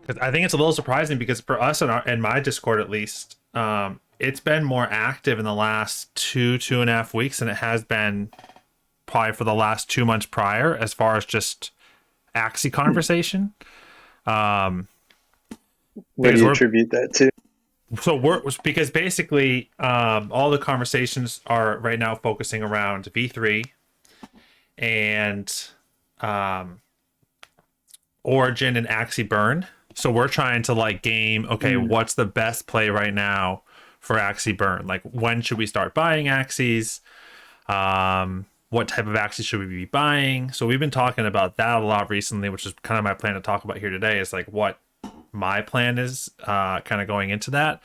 Because I think it's a little surprising because for us in my Discord at least, it's been more active in the last 2.5 weeks than it has been probably for the last 2 months prior, as far as just Axie conversation. What do Because you attribute that to? we're because basically all the conversations are right now focusing around V3 and um, Origin and Axie Burn. So we're trying to like game, okay, Mm. what's the best play right now for Axie Burn? Like, when should we start buying Axies? What type of Axies should we be buying? So we've been talking about that a lot recently, which is kind of my plan to talk about here today, is like what my plan is kind of going into that.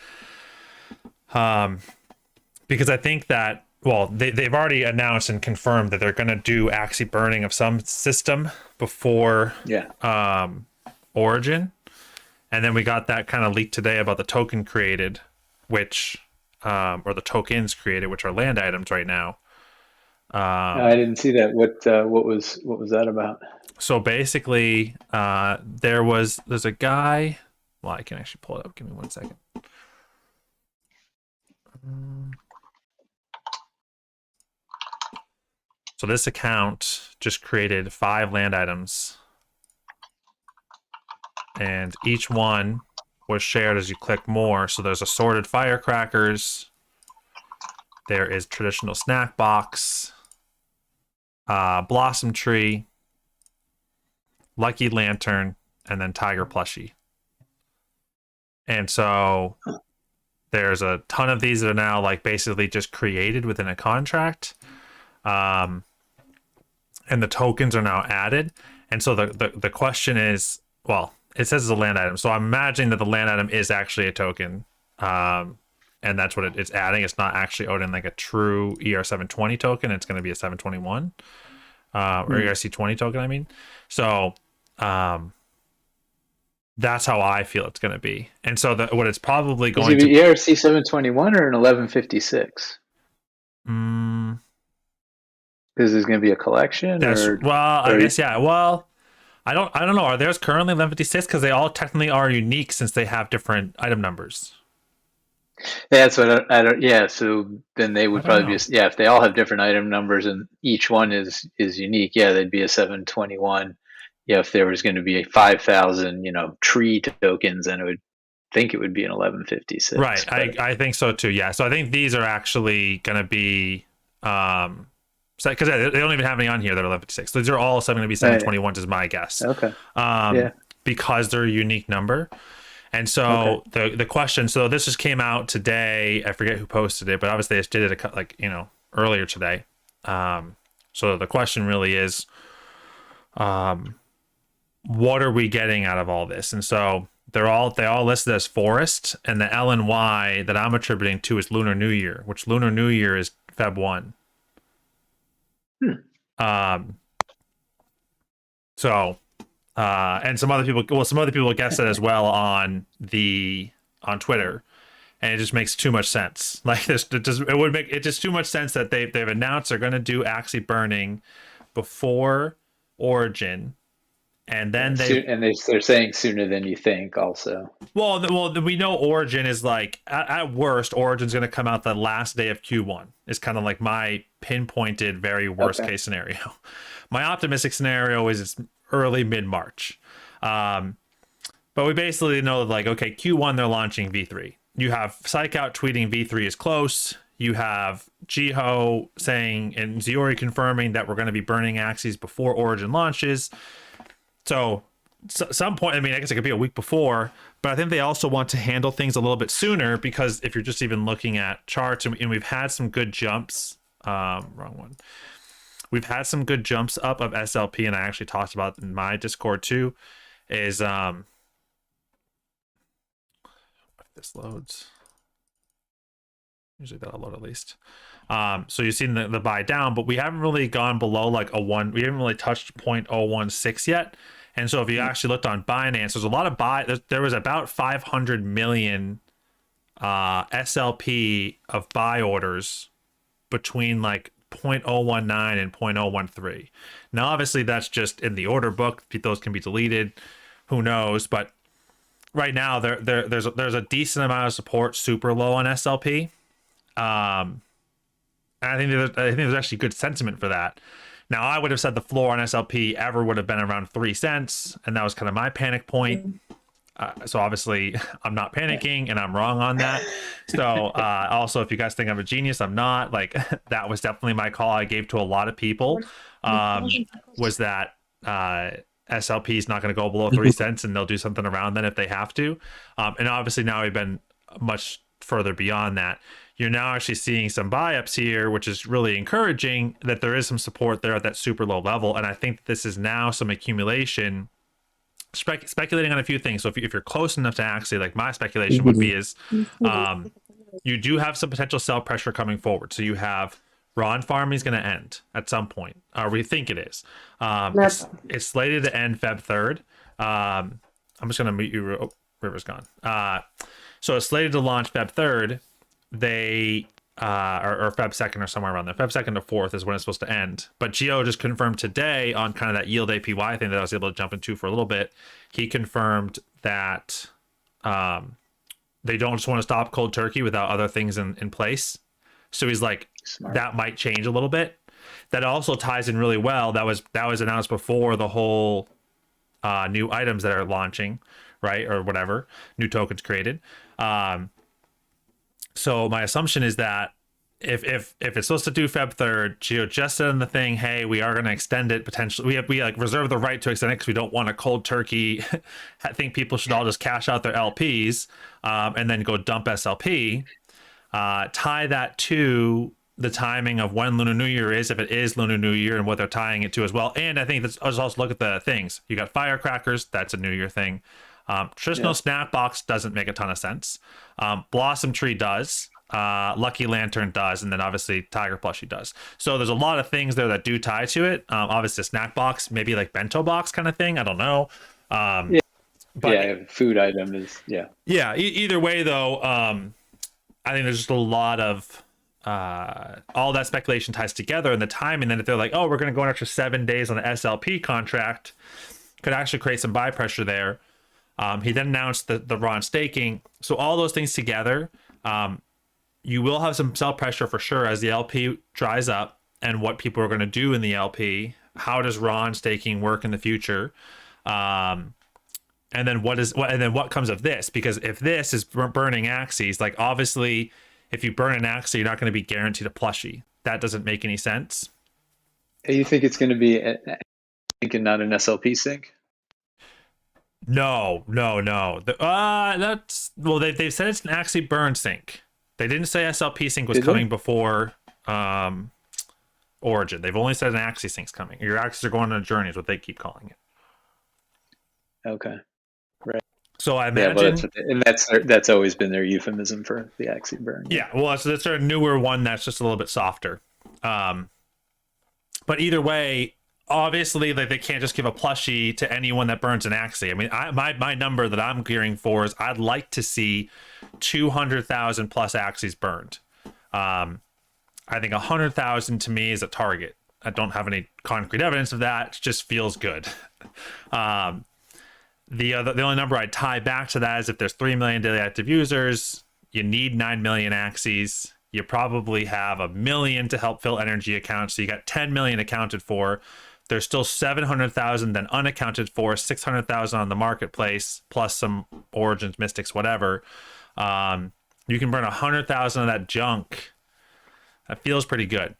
Because I think that, well, they've already announced and confirmed that they're going to do Axie burning of some system before Yeah. Origin. And then we got that kind of leaked today about the token created, which, or the tokens created, which are land items right now. I didn't see that. What was that about? So basically, there's a guy. Well, I can actually pull it up. Give me 1 second. So this account just created 5 land items, and each one was shared as you click more. So there's assorted firecrackers, there is traditional snack box, blossom tree, lucky lantern, and then tiger plushie. And so there's a ton of these that are now like basically just created within a contract. And the tokens are now added. And so the question is, well, it says it's a land item. So I'm imagining that the land item is actually a token. And that's what it's adding. It's not actually owed in like a true ER720 token. It's going to be a 721 or ERC20 token, I mean. So that's how I feel it's going to be. And so what it's probably Is going it to an ERC 721 or an 1156? Because there's going to be a collection, I guess, yeah. Well, I don't know. Are theirs currently 1156? Because they all technically are unique since they have different item numbers. That's what I don't. Yeah, so then they would probably know. be. Yeah, if they all have different item numbers and each one is unique, yeah, they'd be a 721. Yeah, if there was going to be a 5,000, tree tokens, then it would be an 1156. Right. But I think so too. Yeah. So I think these are actually going to be because they don't even have any on here that are 1156. These are all going to be 721s is my guess. okay. Yeah. Because they're a unique number. And so the question, so this just came out today. I forget who posted it, but obviously they just did it earlier today. So the question really is, what are we getting out of all this? And so they all listed as forest, and the L and Y that I'm attributing to is Lunar New Year, which Lunar New Year is Feb 1. So and some other people guessed it as well on Twitter, and it just makes too much sense. Like it would make it just too much sense that they've announced they're going to do Axie burning before Origin, and then they're saying sooner than you think. Also, well, we know Origin is like at worst, Origin's going to come out the last day of Q1. Is kind of like my pinpointed very worst case scenario. My optimistic scenario is it's early mid-March. But we basically know that, like, okay, Q1 they're launching V3. You have Psych Out tweeting V3 is close. You have Jiho saying and Ziori confirming that we're going to be burning Axies before Origin launches. So some point, I mean, I guess it could be a week before, but I think they also want to handle things a little bit sooner, because if you're just even looking at charts, and we've had some good jumps, wrong one. We've had some good jumps up of SLP, and I actually talked about in my Discord too, is if this loads, usually that'll load at least. So you've seen the buy down, but we haven't really gone below like a 1. We haven't really touched 0.016 yet. And so if you actually looked on Binance, there's a lot of there was about 500 million SLP of buy orders between like 0.019 and 0.013. Now, obviously, that's just in the order book. Those can be deleted. Who knows? But right now there's a decent amount of support super low on SLP. And I think there's actually good sentiment for that. Now, I would have said the floor on SLP ever would have been around 3 cents, and that was kind of my panic point. So obviously, I'm not panicking, and I'm wrong on that. So also, if you guys think I'm a genius, I'm not. Like, that was definitely my call I gave to a lot of people, was that SLP is not going to go below 3 cents, and they'll do something around then if they have to. And obviously, now we've been much further beyond that. You're now actually seeing some buy-ups here, which is really encouraging that there is some support there at that super low level. And I think this is now some accumulation, speculating on a few things. So if you're close enough to Axie, like my speculation would be is you do have some potential sell pressure coming forward. So you have Ron farming is going to end at some point, or we think it is. It's slated to end Feb 3rd. I'm just going to mute you. Oh, River's gone. So it's slated to launch Feb 3rd. They or Feb 2nd or somewhere around there. Feb 2nd to 4th is when it's supposed to end. But Gio just confirmed today on kind of that yield APY thing that I was able to jump into for a little bit. He confirmed that they don't just want to stop cold turkey without other things in place. So he's like, smart. That might change a little bit. That also ties in really well. That was announced before the whole new items that are launching, right? Or whatever, new tokens created. So my assumption is that if it's supposed to do Feb 3rd, Gio just said in the thing, hey, we are going to extend it potentially. We like reserve the right to extend it because we don't want a cold turkey. I think people should all just cash out their LPs and then go dump SLP. Tie that to the timing of when Lunar New Year is, if it is Lunar New Year, and what they're tying it to as well. And I think let's also look at the things. You got firecrackers, that's a New Year thing. Traditional Snap Box doesn't make a ton of sense. Blossom Tree does. Lucky Lantern does, and then obviously Tiger Plushie does. So there's a lot of things there that do tie to it. Obviously Snack Box, maybe like Bento Box kind of thing. I don't know. But food item is either way though, I think there's just a lot of all that speculation ties together, and the timing. Then if they're like, oh, we're going to go an extra 7 days on the SLP contract, could actually create some buy pressure there. He then announced the Ron staking. So all those things together, you will have some sell pressure for sure as the LP dries up, and what people are going to do in the LP. How does Ron staking work in the future? And then what comes of this? Because if this is burning Axies, like obviously if you burn an Axie, you're not going to be guaranteed a plushie. That doesn't make any sense. You think it's going to be not an SLP sync? No. That's they've said it's an Axie burn sync. They didn't say SLP sync was coming before Origin. They've only said an Axie sync's coming. Your Axies are going on a journey is what they keep calling it. Okay. Right. So I imagine, that's always been their euphemism for the Axie burn. Yeah, well, so that's a newer one that's just a little bit softer. But either way, obviously, like they can't just give a plushie to anyone that burns an Axie. I mean, my number that I'm gearing for is I'd like to see 200,000 plus Axies burned. I think 100,000 to me is a target. I don't have any concrete evidence of that. It just feels good. The only number I'd tie back to that is if there's 3 million daily active users, you need 9 million Axies. You probably have 1 million to help fill energy accounts. So you got 10 million accounted for. There's still 700,000 then unaccounted for, 600,000 on the marketplace, plus some Origins, Mystics, whatever. You can burn 100,000 of that junk. That feels pretty good.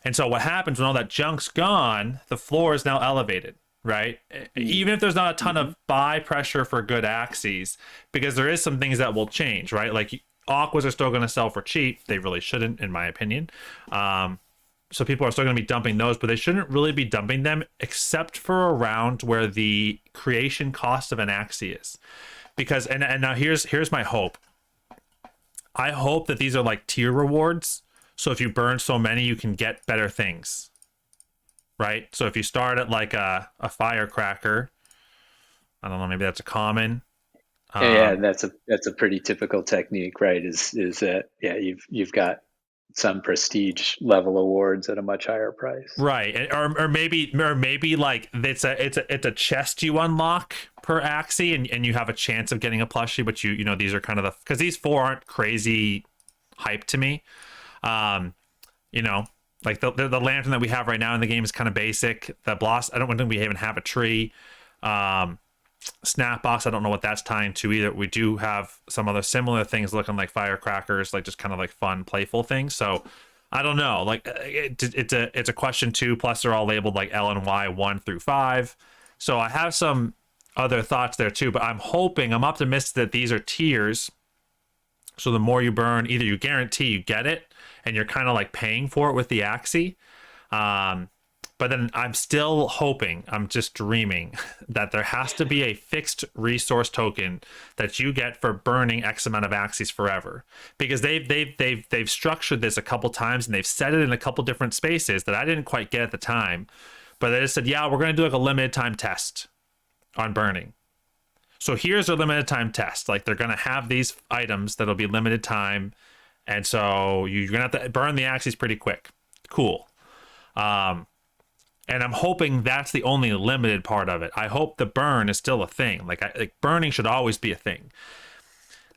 And so what happens when all that junk's gone, the floor is now elevated, right? Even if there's not a ton of buy pressure for good Axies, because there is some things that will change, right? Like Aquas are still going to sell for cheap. They really shouldn't, in my opinion. So people are still going to be dumping those, but they shouldn't really be dumping them except for around where the creation cost of an Axie is. Because, and now here's my hope. I hope that these are like tier rewards. So if you burn so many, you can get better things, right? So if you start at like a firecracker, I don't know, maybe that's a common. That's a pretty typical technique, right? Is that you've got some prestige level awards at a much higher price, right? Or maybe like it's a chest you unlock per Axie, and you have a chance of getting a plushie, but you know, these are kind of because these 4 aren't crazy hype to me. You know, like the lantern that we have right now in the game is kind of basic. The Bloss, I don't think we even have a tree. Snapbox, I don't know what that's tying to either. We do have some other similar things looking like firecrackers, like just kind of like fun, playful things. So I don't know. Like it's a question 2. Plus they're all labeled like L and Y 1 through 5. So I have some other thoughts there too. But I'm optimistic that these are tiers. So the more you burn, either you guarantee you get it, and you're kind of like paying for it with the Axie. But then I'm still hoping, I'm just dreaming that there has to be a fixed resource token that you get for burning X amount of Axies forever. Because they've structured this a couple times, and they've said it in a couple different spaces that I didn't quite get at the time. But they just said, yeah, we're going to do like a limited time test on burning. So here's a limited time test. Like they're going to have these items that'll be limited time. And so you're going to have to burn the Axies pretty quick. Cool. And I'm hoping that's the only limited part of it. I hope the burn is still a thing. Like burning should always be a thing.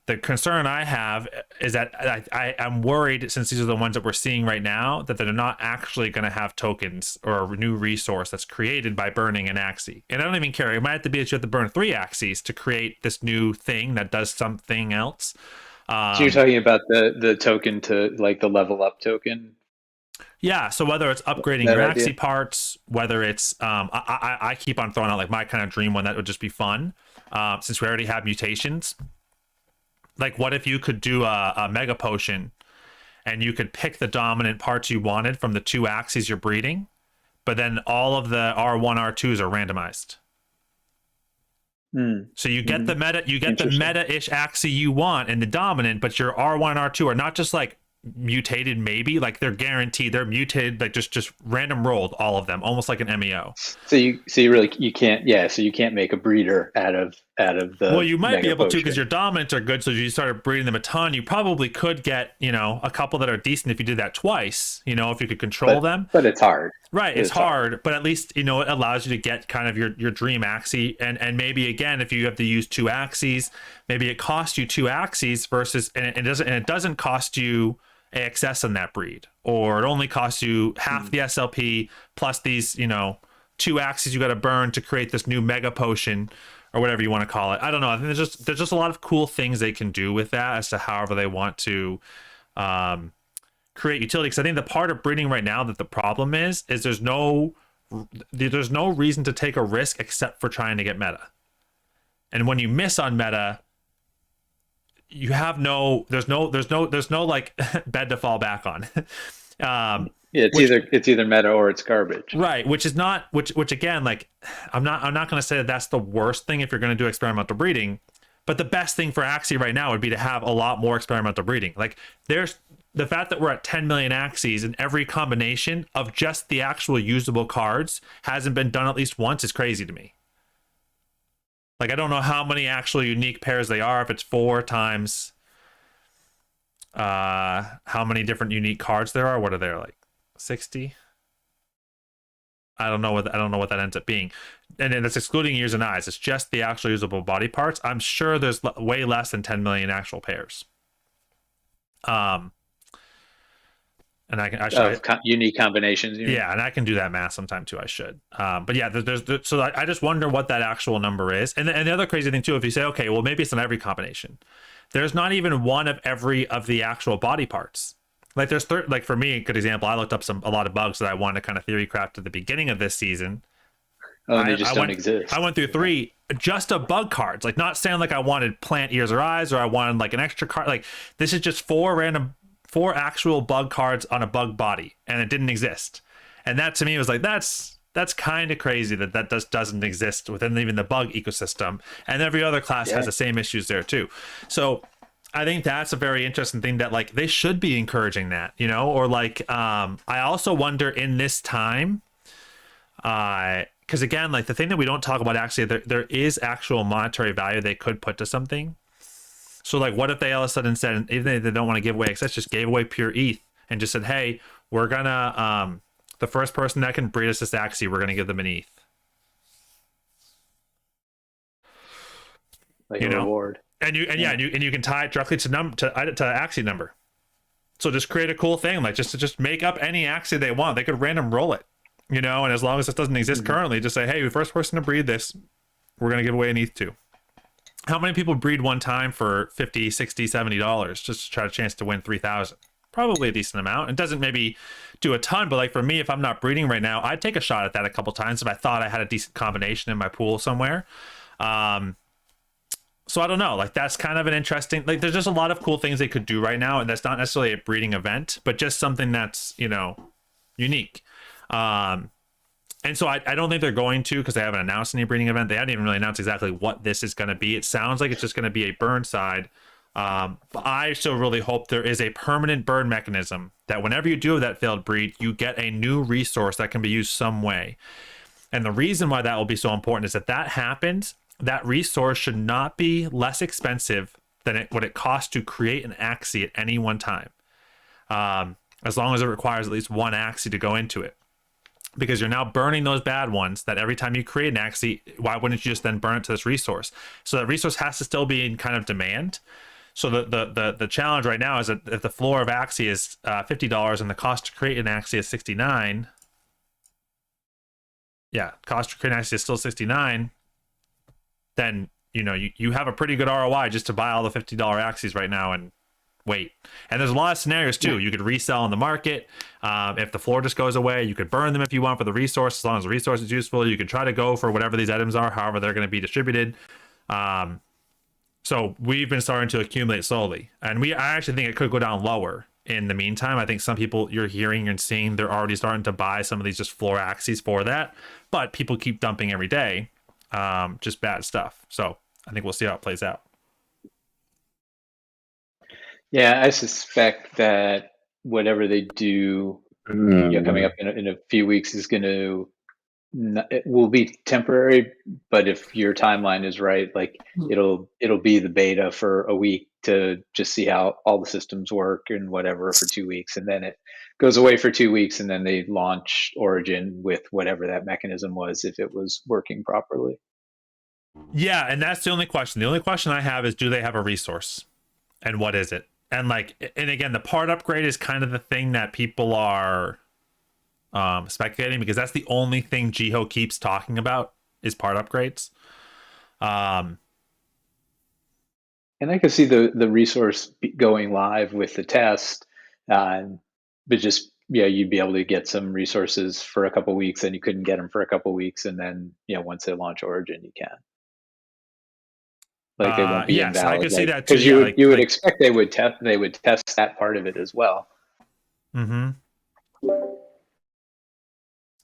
The concern I have is that I'm worried, since these are the ones that we're seeing right now, that they're not actually going to have tokens or a new resource that's created by burning an Axie. And I don't even care. It might have to be that you have to burn 3 Axies to create this new thing that does something else. So you're talking about the token to like the level up token? Yeah, so whether it's upgrading your Axie parts, whether it's I keep on throwing out like my kind of dream one that would just be fun, since we already have mutations. Like, what if you could do a mega potion, and you could pick the dominant parts you wanted from the 2 Axies you're breeding, but then all of the R1, R2s are randomized. So you get the meta-ish Axie you want in the dominant, but your R1, R2 are not just like mutated, maybe like they're guaranteed, they're mutated, like just random rolled, all of them, almost like an MEO. So you really you can't make a breeder out of the, well, you might be able to, because your dominants are good, so if you started breeding them a ton, you probably could get, you know, a couple that are decent if you did that twice, you know, if you could control them. But it's hard, right? It's hard, but at least, you know, it allows you to get kind of your dream Axie. And maybe again, if you have to use 2 Axies, maybe it costs you 2 Axies versus, and it doesn't cost you AXS on that breed, or it only costs you half the SLP plus these, you know, 2 Axies you got to burn to create this new mega potion, or whatever you want to call it. I don't know. I think there's just a lot of cool things they can do with that as to however they want to create utility. Because I think the part of breeding right now that the problem is there's no reason to take a risk except for trying to get meta. And when you miss on meta, you have there's no like bed to fall back on. It's either meta or it's garbage. Right, which again, like I'm not going to say that that's the worst thing if you're going to do experimental breeding, but the best thing for Axie right now would be to have a lot more experimental breeding. Like there's the fact that we're at 10 million Axies, and every combination of just the actual usable cards hasn't been done at least once is crazy to me. Like, I don't know how many actual unique pairs they are, if it's 4 times how many different unique cards there are. What are there, like 60? I don't know what that ends up being. And then it's excluding ears and eyes. It's just the actual usable body parts. I'm sure there's way less than 10 million actual pairs. And I should unique combinations. Yeah, and I can do that math sometime too. I should. But yeah, so I just wonder what that actual number is. And the other crazy thing too, if you say, okay, well maybe it's not every combination. There's not even one of every of the actual body parts. Like there's like for me, a good example. I looked up a lot of bugs that I wanted to kind of theory craft at the beginning of this season. Oh, they just don't exist. I went through 3 just of bug cards. Like not saying like I wanted plant ears or eyes, or I wanted like an extra card. Like this is just 4 actual bug cards on a bug body, and it didn't exist. And that to me was like, that's kind of crazy that just doesn't exist within even the bug ecosystem. And every other class has the same issues there too. So I think that's a very interesting thing that like they should be encouraging that, you know, or like I also wonder in this time, because again, like the thing that we don't talk about actually, there is actual monetary value they could put to something. So like, what if they all of a sudden said, even if they don't want to give away access, just gave away pure ETH and just said, hey, we're gonna the first person that can breed us this Axie, we're gonna give them an ETH. like you a know, reward. and you can tie it directly to Axie number. So just create a cool thing, like just make up any Axie they want. They could random roll it, you know, and as long as it doesn't exist currently, just say, hey, the first person to breed this, we're gonna give away an ETH to. How many people breed one time for $50, $60, $70 just to try a chance to win 3,000? Probably a decent amount. It doesn't maybe do a ton, but like for me, if I'm not breeding right now, I'd take a shot at that a couple times if I thought I had a decent combination in my pool somewhere. So I don't know, like that's kind of an interesting, like there's just a lot of cool things they could do right now, and that's not necessarily a breeding event, but just something that's, you know, unique. And so I don't think they're going to, because they haven't announced any breeding event. They haven't even really announced exactly what this is going to be. It sounds like it's just going to be a burn side. But I still really hope there is a permanent burn mechanism that whenever you do that failed breed, you get a new resource that can be used some way. And the reason why that will be so important is that happens, that resource should not be less expensive than what it costs to create an Axie at any one time. As long as it requires at least one Axie to go into it. Because you're now burning those bad ones that every time you create an Axie, why wouldn't you just then burn it to this resource? So that resource has to still be in kind of demand. So the challenge right now is that if the floor of Axie is $50 and the cost to create an Axie is $69, yeah, cost to create an Axie is still $69, then you know you have a pretty good ROI just to buy all the $50 Axies right now and wait. And there's a lot of scenarios too. You could resell on the market. If the floor just goes away, you could burn them if you want for the resource, as long as the resource is useful. You could try to go for whatever these items are, however they're going to be distributed. So we've been starting to accumulate slowly, and I actually think it could go down lower in the meantime. I think some people you're hearing and seeing, they're already starting to buy some of these just floor Axies for that, but people keep dumping every day. Just bad stuff. So I think we'll see how it plays out. Yeah, I suspect that whatever they do, coming up in a few weeks is going to, it will be temporary. But if your timeline is right, like it'll be the beta for a week to just see how all the systems work and whatever for 2 weeks, and then it goes away for 2 weeks, and then they launch Origin with whatever that mechanism was, if it was working properly. Yeah, and that's the only question. The only question I have is, do they have a resource, and what is it? And like, and again, the part upgrade is kind of the thing that people are speculating, because that's the only thing Jiho keeps talking about is part upgrades. And I could see the resource going live with the test, but just you'd be able to get some resources for a couple weeks, and you couldn't get them for a couple weeks, and then once they launch Origin, you can. Like they won't be yes, invalid. I could see that too. Because you would expect they would test that part of it as well. Mm-hmm.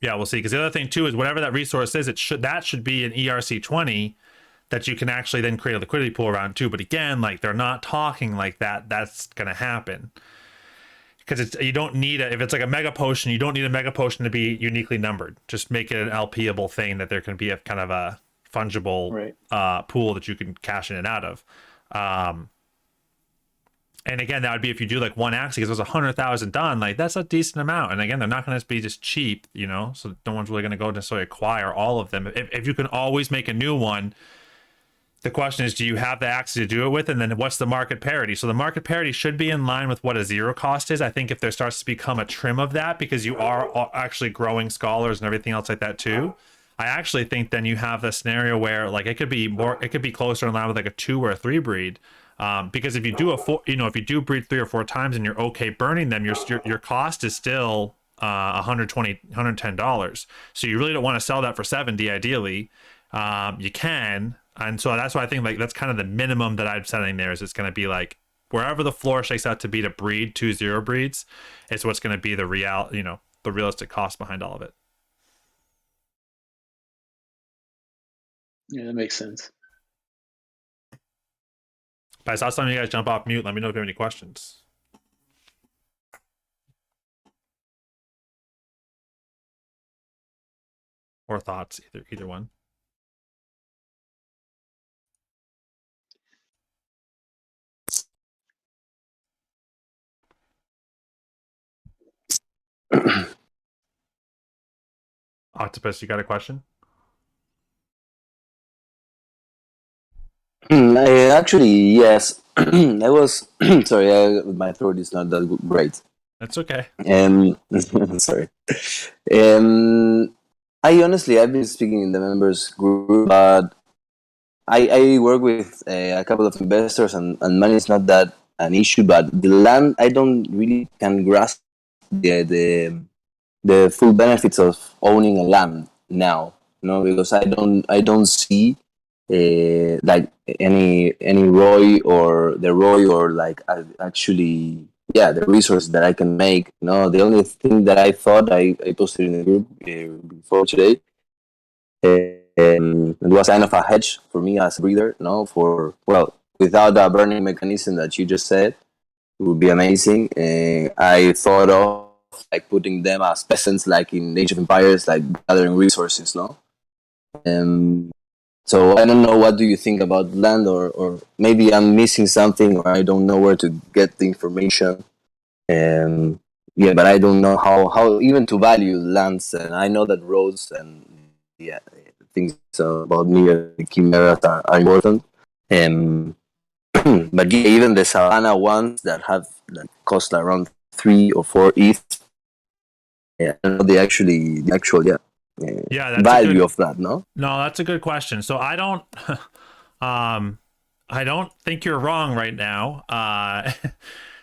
Yeah, we'll see. Because the other thing too is whatever that resource is, that should be an ERC20 that you can actually then create a liquidity pool around too. But again, like they're not talking like that. That's gonna happen. Because you don't need if it's like a mega potion, you don't need a mega potion to be uniquely numbered. Just make it an LPable thing that there can be a kind of a fungible pool that you can cash in and out of. And again, that would be if you do like one Axie, because there's 100,000 done, like that's a decent amount. And again, they're not going to be just cheap, so no one's really going to go necessarily acquire all of them. If you can always make a new one, the question is, do you have the Axie to do it with? And then what's the market parity? So the market parity should be in line with what a zero cost is. I think if there starts to become a trim of that, because you are actually growing scholars and everything else like that too, I actually think then you have the scenario where like it could be closer in line with like a 2 or a 3 breed. Because if you do if you do breed 3 or 4 times and you're okay burning them, your cost is still $120, $110. So you really don't want to sell that for 70 ideally. You can, and so that's why I think like that's kind of the minimum that I'm setting there, is it's going to be like wherever the floor shakes out to be to breed 2 0 breeds, it's what's going to be the realistic cost behind all of it. Yeah, that makes sense. But I saw some of you guys jump off mute. Let me know if you have any questions. Or thoughts, either one. Octopus, you got a question? Actually, yes. I was sorry. My throat is not that great. That's okay. Sorry. Um, I've been speaking in the members group, but I work with a couple of investors, and money is not that an issue. But the land, I don't really can grasp the full benefits of owning a land now. Because I don't see like any ROI or the ROI or like actually the resource that I can make. The only thing that I thought I posted in the group before today, it was kind of a hedge for me as a breeder. For well, without a burning mechanism that you just said, it would be amazing. I thought of like putting them as peasants, like in Age of Empires, like gathering resources. No, so I don't know. What do you think about land, or maybe I'm missing something, or I don't know where to get the information. Um, but I don't know how even to value lands. And I know that roads and yeah, things about me the chimeras are important. Um, but yeah, even the Savannah ones that cost around 3 or 4 ETH. Yeah, I don't know the actual Yeah, that's a value good. of that. No. No, that's a good question. So um, I don't think you're wrong right now.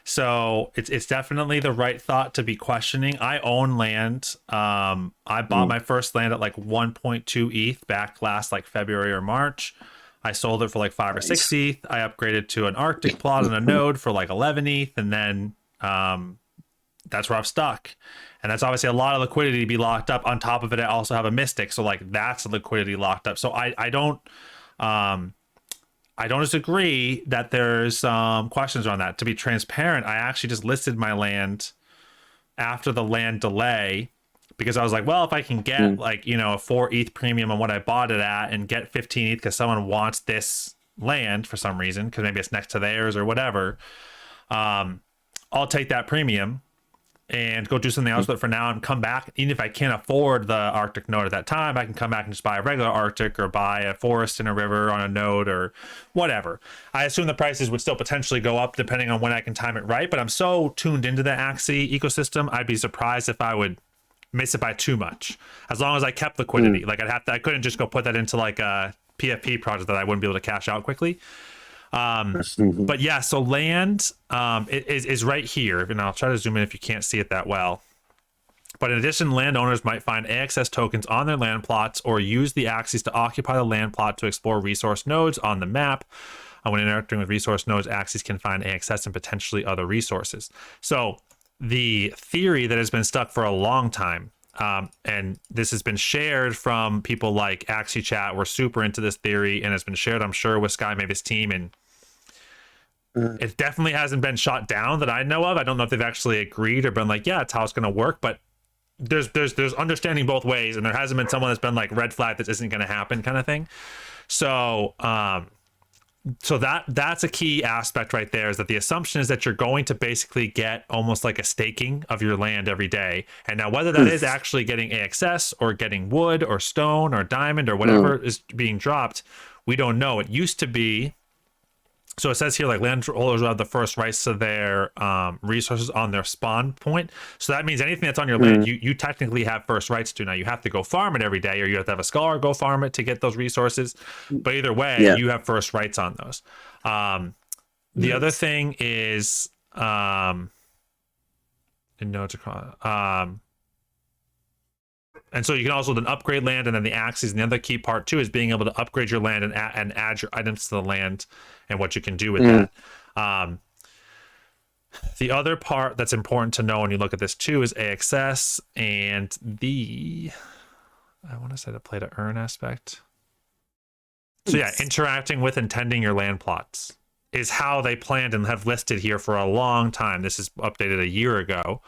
So it's definitely the right thought to be questioning. I own land. I bought my first land at like 1.2 ETH back last like February or March. I sold it for like 5 or 6 ETH. I upgraded to an Arctic plot and a node for like 11 ETH, and then that's where I'm stuck. And that's obviously a lot of liquidity to be locked up. On top of it, I also have a Mystic, so like that's liquidity locked up. So I don't disagree that there's questions on that. To be transparent, I actually just listed my land after the land delay because I was like, well, if I can get like, a 4 ETH premium on what I bought it at and get 15 ETH because someone wants this land for some reason, because maybe it's next to theirs or whatever, I'll take that premium and go do something else with it for now and come back. Even if I can't afford the Arctic node at that time, I can come back and just buy a regular Arctic or buy a forest in a river on a node or whatever. I assume the prices would still potentially go up depending on when I can time it right, but I'm so tuned into the Axie ecosystem, I'd be surprised if I would miss it by too much. As long as I kept liquidity. Like I couldn't just go put that into like a PFP project that I wouldn't be able to cash out quickly. But yeah, so land is right here, and I'll try to zoom in if you can't see it that well. But in addition, landowners might find AXS tokens on their land plots or use the Axies to occupy the land plot to explore resource nodes on the map. When interacting with resource nodes, Axies can find AXS and potentially other resources. So the theory that has been stuck for a long time, and this has been shared from people like Axie Chat, we're super into this theory, and it's been shared, I'm sure, with Sky Mavis' team, and it definitely hasn't been shot down that I know of. I don't know if they've actually agreed or been like, yeah, it's how it's going to work, but there's understanding both ways, and there hasn't been someone that's been like red flag this isn't going to happen kind of thing. So so that's a key aspect right there, is that the assumption is that you're going to basically get almost like a staking of your land every day. And now whether that is actually getting AXS or getting wood or stone or diamond or whatever is being dropped, we don't know. It used to be, so it says here like landholders will have the first rights to their resources on their spawn point. So that means anything that's on your land, you technically have first rights to. Now you have to go farm it every day, or you have to have a scholar go farm it to get those resources. But either way, you have first rights on those. The other thing is and so you can also then upgrade land, and then the Axies. And the other key part too is being able to upgrade your land and add your items to the land and what you can do with that. The other part that's important to know when you look at this too is AXS and I want to say the play to earn aspect. So yeah, interacting with and tending your land plots is how they planned and have listed here for a long time. This is updated a year ago.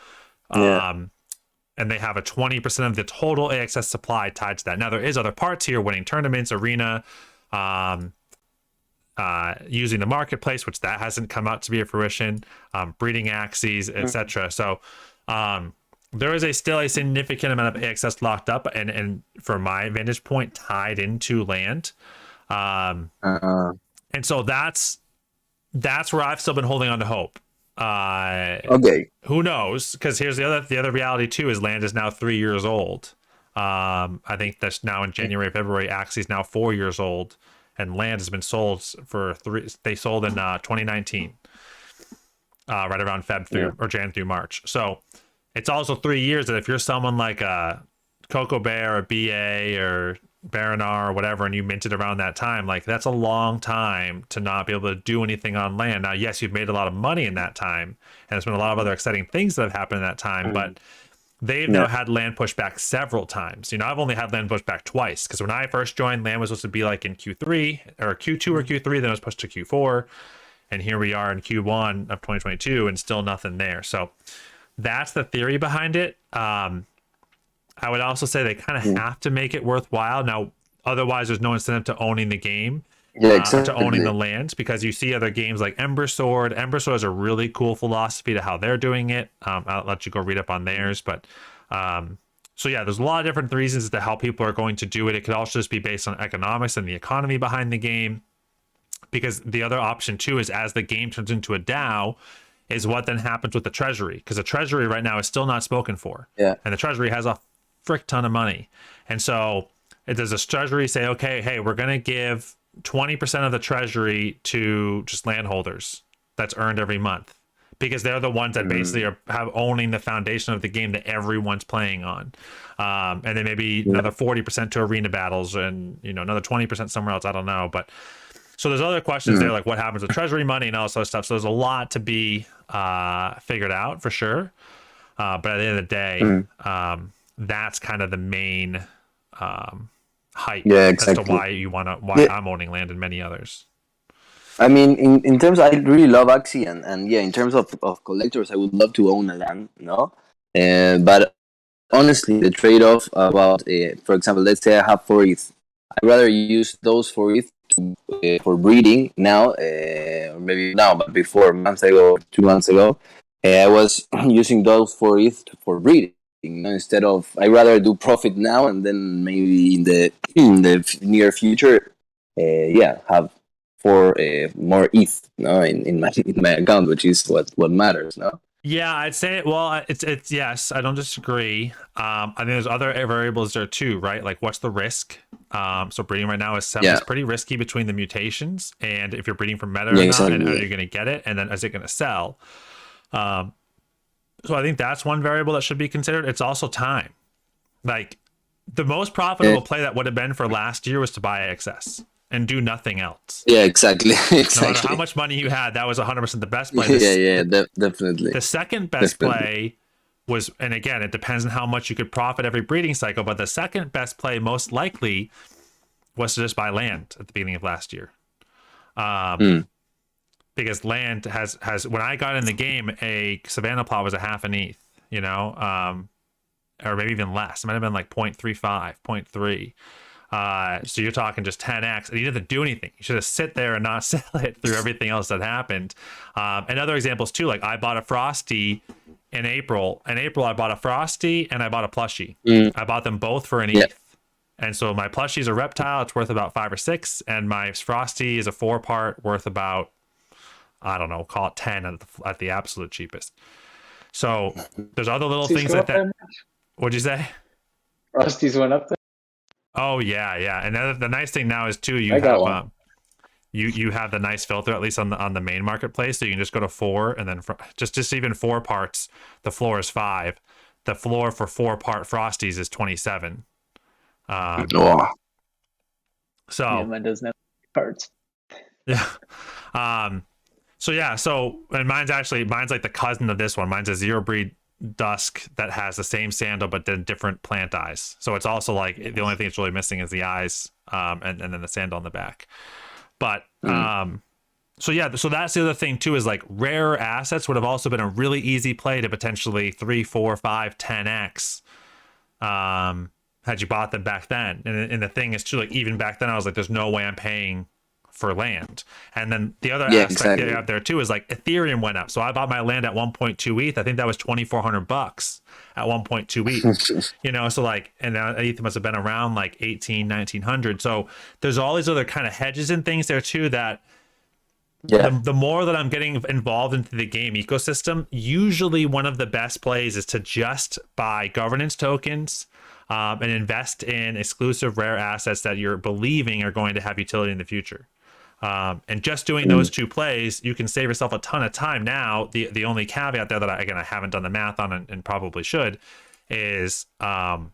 And they have a 20% of the total AXS supply tied to that. Now, there is other parts here, winning tournaments, arena, using the marketplace, which that hasn't come out to be a fruition, breeding Axies, etc. So there is still a significant amount of AXS locked up and from my vantage point, tied into land. And so that's where I've still been holding on to hope. Okay. Who knows? Because here's the other reality too: is land is now 3 years old. I think that's now in January, February. Axie is now 4 years old, and land has been sold for three. They sold in 2019, right around Feb through or Jan through March. So it's also 3 years that if you're someone like a Coco Bear or BA or Baranar or whatever, and you minted around that time, like that's a long time to not be able to do anything on land. Now, yes, you've made a lot of money in that time, and there's been a lot of other exciting things that have happened in that time, but they've now had land pushed back several times. You know, I've only had land pushed back twice, because when I first joined, land was supposed to be like in Q3 or Q2 or Q3, then it was pushed to Q4, and here we are in Q1 of 2022 and still nothing there. So that's the theory behind it. I would also say they kind of have to make it worthwhile. Now, otherwise, there's no incentive to owning the game, to owning the lands, because you see other games like Ember Sword. Ember Sword has a really cool philosophy to how they're doing it. I'll let you go read up on theirs. But so, yeah, there's a lot of different reasons as to how people are going to do it. It could also just be based on economics and the economy behind the game. Because the other option, too, is as the game turns into a DAO, is what then happens with the treasury. Because the treasury right now is still not spoken for. Yeah. And the treasury has a frick ton of money. And so does a treasury say, okay, hey, we're going to give 20% of the treasury to just landholders that's earned every month, because they're the ones that basically have owning the foundation of the game that everyone's playing on. And then maybe another 40% to arena battles, and, you know, another 20% somewhere else. I don't know. But so there's other questions there, like what happens with treasury money and all this other stuff. So there's a lot to be figured out for sure. But at the end of the day, that's kind of the main hype as to why I'm owning land and many others. I mean, in terms, I really love Axie, and yeah, in terms of collectors, I would love to own a land, no? But honestly, the trade-off about, for example, let's say I have 4 ETH. I'd rather use those 4 ETH for breeding now, or maybe now, but before, a month ago, 2 months ago, I was using those 4 ETH for breeding. You know, instead of, I'd rather do profit now and then maybe in the near future, have 4 more ETH, no, in my account, which is what matters, no. Yeah, I'd say, well, it's yes, I don't disagree. I think there's other variables there too, right? Like, what's the risk? So breeding right now is pretty risky between the mutations, and if you're breeding for meta or not, and how you're going to get it, and then is it going to sell? So I think that's one variable that should be considered. It's also time. Like, the most profitable play that would have been for last year was to buy XS and do nothing else. Yeah, exactly. No matter how much money you had, that was 100% the best play. Definitely. The second best play was, and again, it depends on how much you could profit every breeding cycle, but the second best play most likely was to just buy land at the beginning of last year. Because land has when I got in the game, a Savannah plot was a half an ETH, you know, or maybe even less. It might have been like 0.35, 0.3. So you're talking just 10x, and you didn't have to do anything. You should have sit there and not sell it through everything else that happened. And other examples too, like I bought a Frosty in April. In April, I bought a Frosty and I bought a plushie. I bought them both for an ETH. And so my plushie is a reptile. It's worth about 5 or 6. And my Frosty is a 4-part worth about, I don't know, call it 10 at the absolute cheapest. So there's other little things like that. What'd you say? Frosty's went up there. Oh yeah. And the nice thing now is too, you have you have the nice filter, at least on the main marketplace, so you can just go to 4, and then just even 4 parts, the floor is 5. The floor for 4-part Frosties is 27. So yeah, mine doesn't have parts. Yeah. So and mine's like the cousin of this one. Mine's a 0 breed dusk that has the same sandal but then different plant eyes. So it's also like the only thing it's really missing is the eyes, and then the sandal on the back. But so that's the other thing too, is like rarer assets would have also been a really easy play to potentially 3, 4, 5, 10x had you bought them back then. And the thing is too, like even back then I was like, there's no way I'm paying for land. And then the other aspect you have there too is like Ethereum went up. So I bought my land at 1.2 ETH. I think that was $2,400 at 1.2 ETH. You know, so like, and now ETH must have been around like 1900. So there's all these other kind of hedges and things there too that the more that I'm getting involved into the game ecosystem, usually one of the best plays is to just buy governance tokens and invest in exclusive rare assets that you're believing are going to have utility in the future. And just doing those two plays, you can save yourself a ton of time. Now, the only caveat there that I haven't done the math on and probably should is how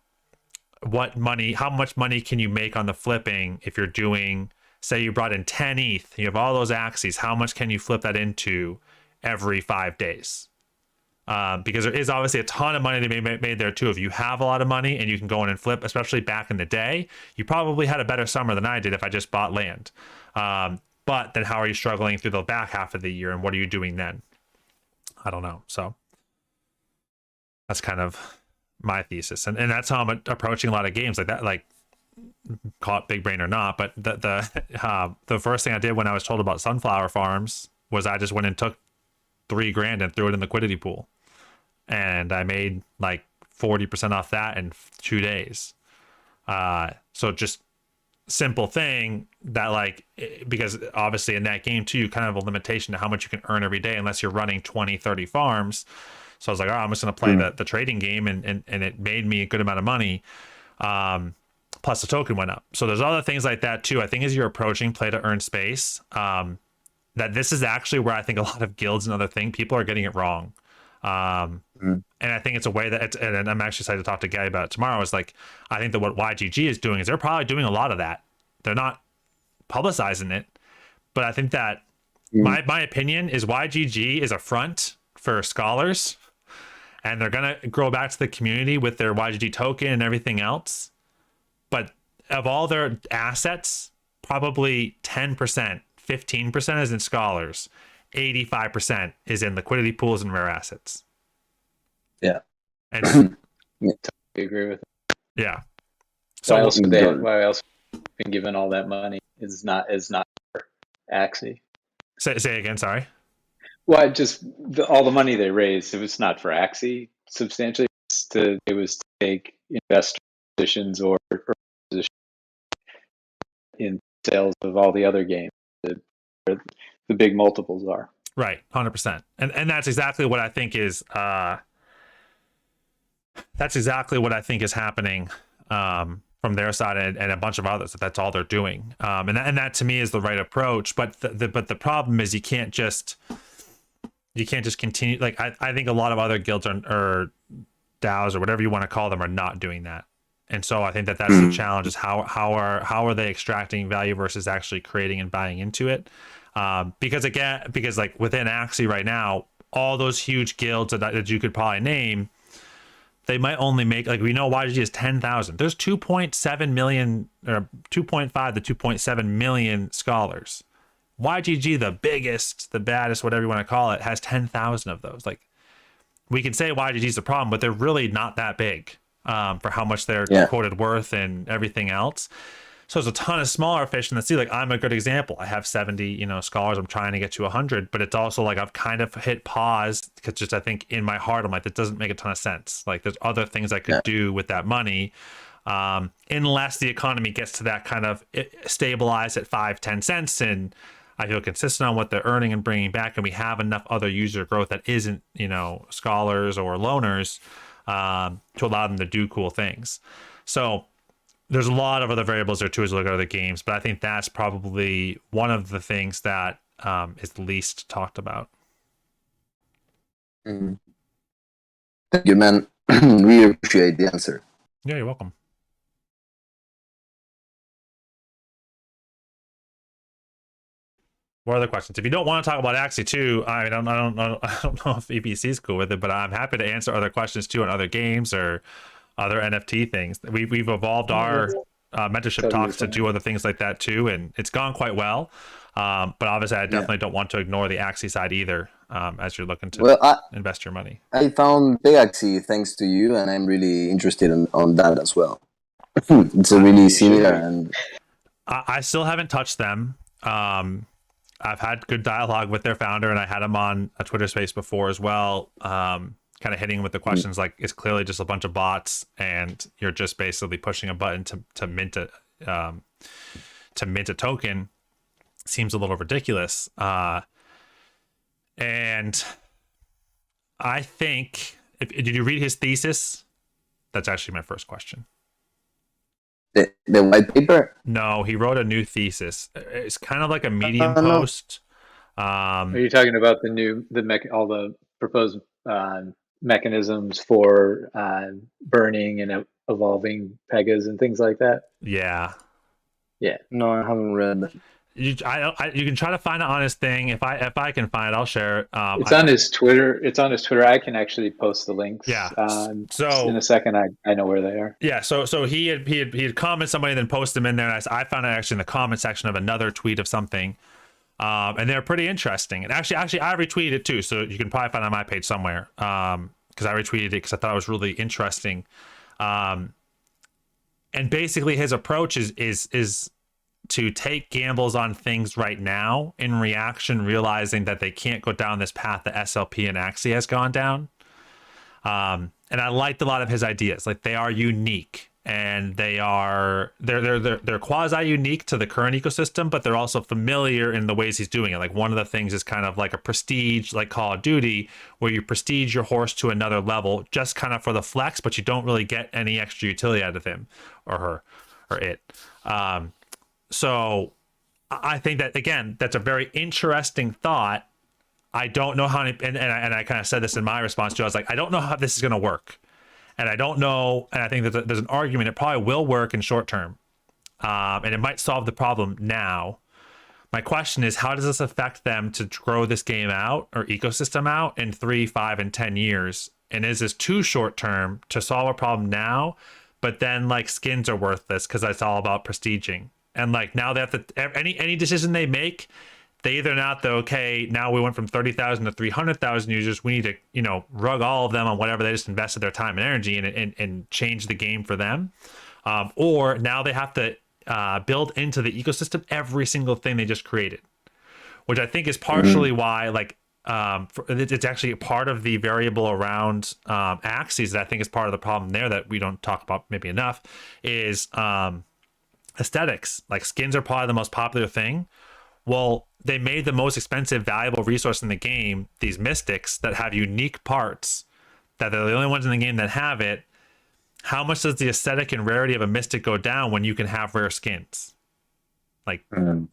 much money can you make on the flipping if you're doing, say you brought in 10 ETH, you have all those Axies, how much can you flip that into every 5 days? Because there is obviously a ton of money to be made there too. If you have a lot of money and you can go in and flip, especially back in the day, you probably had a better summer than I did if I just bought land. But then how are you struggling through the back half of the year, and what are you doing then? I don't know. So that's kind of my thesis. And that's how I'm approaching a lot of games like that, like call it big brain or not. But the first thing I did when I was told about sunflower farms was I just went and took $3,000 and threw it in the liquidity pool. And I made like 40% off that in 2 days. So just simple thing that, like, because obviously in that game too, you kind of have a limitation to how much you can earn every day unless you're running 20-30 farms. So I was like, I'm just going to play the trading game, and it made me a good amount of money. Plus the token went up. So there's other things like that too. I think as you're approaching play to earn space, that this is actually where I think a lot of guilds and other things, people are getting it wrong. And I think it's a way that and I'm actually excited to talk to Guy about it tomorrow, is like, I think that what YGG is doing is they're probably doing a lot of that. They're not publicizing it, but I think that my opinion is YGG is a front for scholars, and they're going to grow back to the community with their YGG token and everything else. But of all their assets, probably 10%, 15% is in scholars, 85% is in liquidity pools and rare assets. Yeah. I And agree with it. yeah. So So why else been given all that money is not for Axie. Say again, sorry. Well, just all the money they raised, it was not for Axie substantially. It was to take investor positions or positions in sales of all the other games that the big multiples are. Right, 100%. And that's exactly what I think is happening from their side and a bunch of others. That's all they're doing. And that to me is the right approach. But the problem is you can't just continue. Like I think a lot of other guilds or DAOs or whatever you want to call them are not doing that. And so I think that's the challenge, is how are they extracting value versus actually creating and buying into it. Because like within Axie right now, all those huge guilds that you could probably name, they might only make, like, we know YGG is 10,000. There's 2.7 million or 2.5 to 2.7 million scholars. YGG, the biggest, the baddest, whatever you want to call it, has 10,000 of those. Like, we can say YGG is the problem, but they're really not that big for how much they're quoted worth and everything else. So there's a ton of smaller fish in the sea. Like, I'm a good example. I have 70, scholars. I'm trying to get to 100, but it's also like I've kind of hit pause because just I think in my heart I'm like, that doesn't make a ton of sense. Like, there's other things I could do with that money, unless the economy gets to that kind of stabilized at 5-10 cents, and I feel consistent on what they're earning and bringing back, and we have enough other user growth that isn't scholars or loaners to allow them to do cool things. So there's a lot of other variables there too as we look at other games, but I think that's probably one of the things that is least talked about. Thank you, man. We appreciate the answer. Yeah, you're welcome. What other questions? If you don't want to talk about Axie too, I don't know if EBC is cool with it, but I'm happy to answer other questions too on other games or other NFT things. We've evolved our mentorship talks to do other things like that too, and it's gone quite well. But obviously, I definitely don't want to ignore the Axie side either, as you're looking to invest your money. I found Big Axie thanks to you, and I'm really interested on that as well. It's a really similar, and I still haven't touched them. I've had good dialogue with their founder, and I had him on a Twitter space before as well. Kind of hitting with the questions like, it's clearly just a bunch of bots and you're just basically pushing a button to mint a token. seems a little ridiculous. And I think, did you read his thesis? That's actually my first question. The white paper? No, he wrote a new thesis. It's kind of like a Medium post. Are you talking about all the proposed mechanisms for burning and evolving Pegas and things like that? Yeah. Yeah. No, I haven't read that. You can try to find it on his thing. If I can find it, I'll share it. It's on his Twitter. It's on his Twitter. I can actually post the links. Yeah. So in a second, I know where they are. Yeah. So he had commented somebody, then posted them in there, and I found it actually in the comment section of another tweet of something, and they're pretty interesting. And actually, I retweeted it too, so you can probably find it on my page somewhere. Because I retweeted it because I thought it was really interesting. And basically, his approach is to take gambles on things right now in reaction, realizing that they can't go down this path that SLP and Axie has gone down. And I liked a lot of his ideas. Like, they are unique, and they're quasi unique to the current ecosystem, but they're also familiar in the ways he's doing it. Like, one of the things is kind of like a prestige, like Call of Duty, where you prestige your horse to another level just kind of for the flex, but you don't really get any extra utility out of him or her or it. So I think that, again, that's a very interesting thought. I don't know how, and I kind of said this in my response to it. I was like, I don't know how this is going to work. And I don't know, and I think that there's an argument it probably will work in short term. And it might solve the problem now. My question is, how does this affect them to grow this game out or ecosystem out in 3, 5, and 10 years? And is this too short term to solve a problem now, but then like skins are worthless because it's all about prestiging? And like now they have to, any decision they make, they either not the, okay, now we went from 30,000 to 300,000 users, we need to, rug all of them on whatever they just invested their time and energy in and change the game for them. Or now they have to build into the ecosystem every single thing they just created, which I think is partially why, like, it's actually part of the variable around Axies that I think is part of the problem there that we don't talk about maybe enough is aesthetics. Like, skins are probably the most popular thing. Well, they made the most expensive, valuable resource in the game, these mystics that have unique parts, that they're the only ones in the game that have it. How much does the aesthetic and rarity of a mystic go down when you can have rare skins? Like,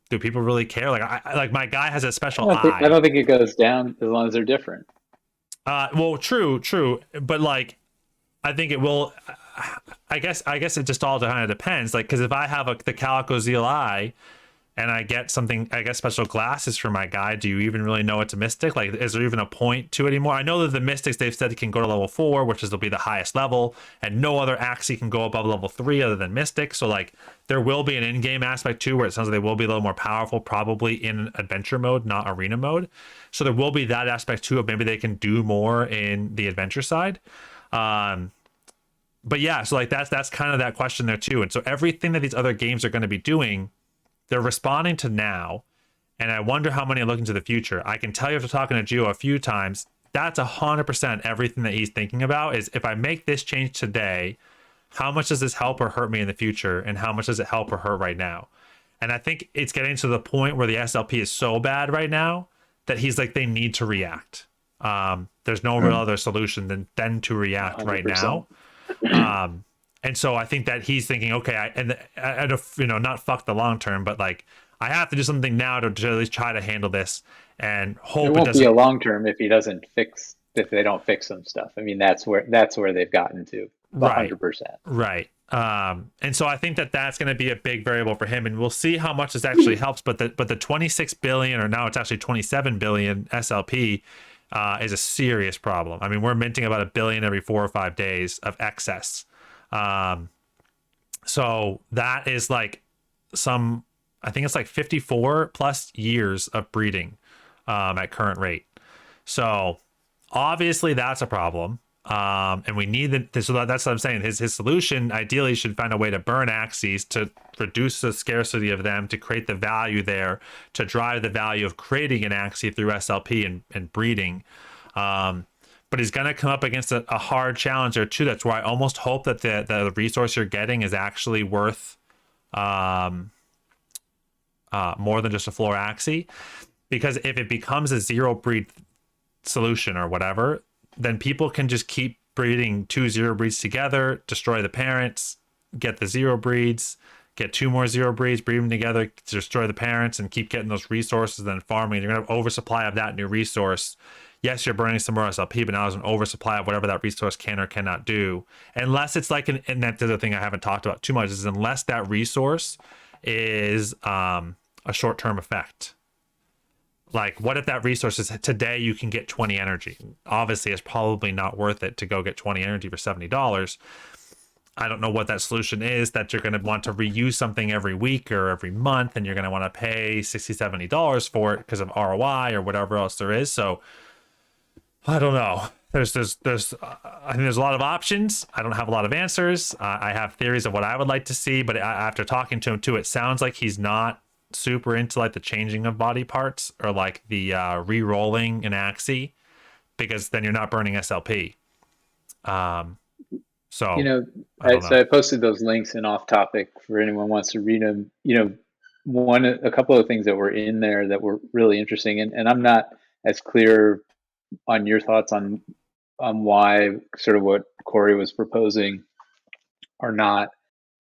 do people really care? Like, my guy has a special eye. I don't think it goes down as long as they're different. Well, true, but like, I think it will. I guess it just all kind of depends. Like, because if I have the Calico Zeal Eye and I get something, I get special glasses for my guy, do you even really know it's a mystic? Like, is there even a point to it anymore? I know that the mystics, they've said it can go to level 4, which will be the highest level, and no other Axie can go above level 3 other than mystic. So like, there will be an in-game aspect too, where it sounds like they will be a little more powerful, probably in adventure mode, not arena mode. So there will be that aspect too of maybe they can do more in the adventure side. But yeah, so like that's kind of that question there too. And so everything that these other games are going to be doing, they're responding to now. And I wonder how many are looking to the future. I can tell you after talking to Gio a few times, that's 100% everything that he's thinking about is, if I make this change today, how much does this help or hurt me in the future? And how much does it help or hurt right now? And I think it's getting to the point where the SLP is so bad right now that he's like, they need to react. There's no real other solution than to react 100%. Right now. And so I think that he's thinking, okay, I not fuck the long term, but like, I have to do something now to at least try to handle this and hope it won't be a long term if if they don't fix some stuff. I mean, that's where they've gotten to 100%. Right. And so I think that that's going to be a big variable for him, and we'll see how much this actually helps. But the 26 billion, or now it's actually 27 billion SLP, is a serious problem. I mean, we're minting about $1 billion every 4 or 5 days of excess. So that is like I think it's like 54 plus years of breeding at current rate. So obviously that's a problem. And we need so that's what I'm saying. His solution ideally should find a way to burn Axies to reduce the scarcity of them, to create the value there, to drive the value of creating an Axie through SLP and breeding. But he's going to come up against a hard challenge there too. That's where I almost hope that the resource you're getting is actually worth more than just a floor Axie, because if it becomes a zero breed solution or whatever, then people can just keep breeding 2 zero breeds together, destroy the parents, get the zero breeds, get 2 more zero breeds, breed them together, destroy the parents, and keep getting those resources, then farming. You're going to have oversupply of that new resource. Yes, you're burning some more SLP, but now there's an oversupply of whatever that resource can or cannot do. Unless it's like, and that's the other thing I haven't talked about too much, is unless that resource is a short-term effect. Like, what if that resource is today you can get 20 energy? Obviously, it's probably not worth it to go get 20 energy for $70. I don't know what that solution is, that you're going to want to reuse something every week or every month, and you're going to want to pay $60, $70 for it because of ROI or whatever else there is. So I don't know. I think there's a lot of options. I don't have a lot of answers. I have theories of what I would like to see, but after talking to him too, it sounds like he's not super into like the changing of body parts or like the re-rolling an Axie, because then you're not burning SLP. So I posted those links in Off Topic for anyone who wants to read them. A couple of things that were in there that were really interesting, and I'm not as clear on your thoughts on why sort of what Corey was proposing are not,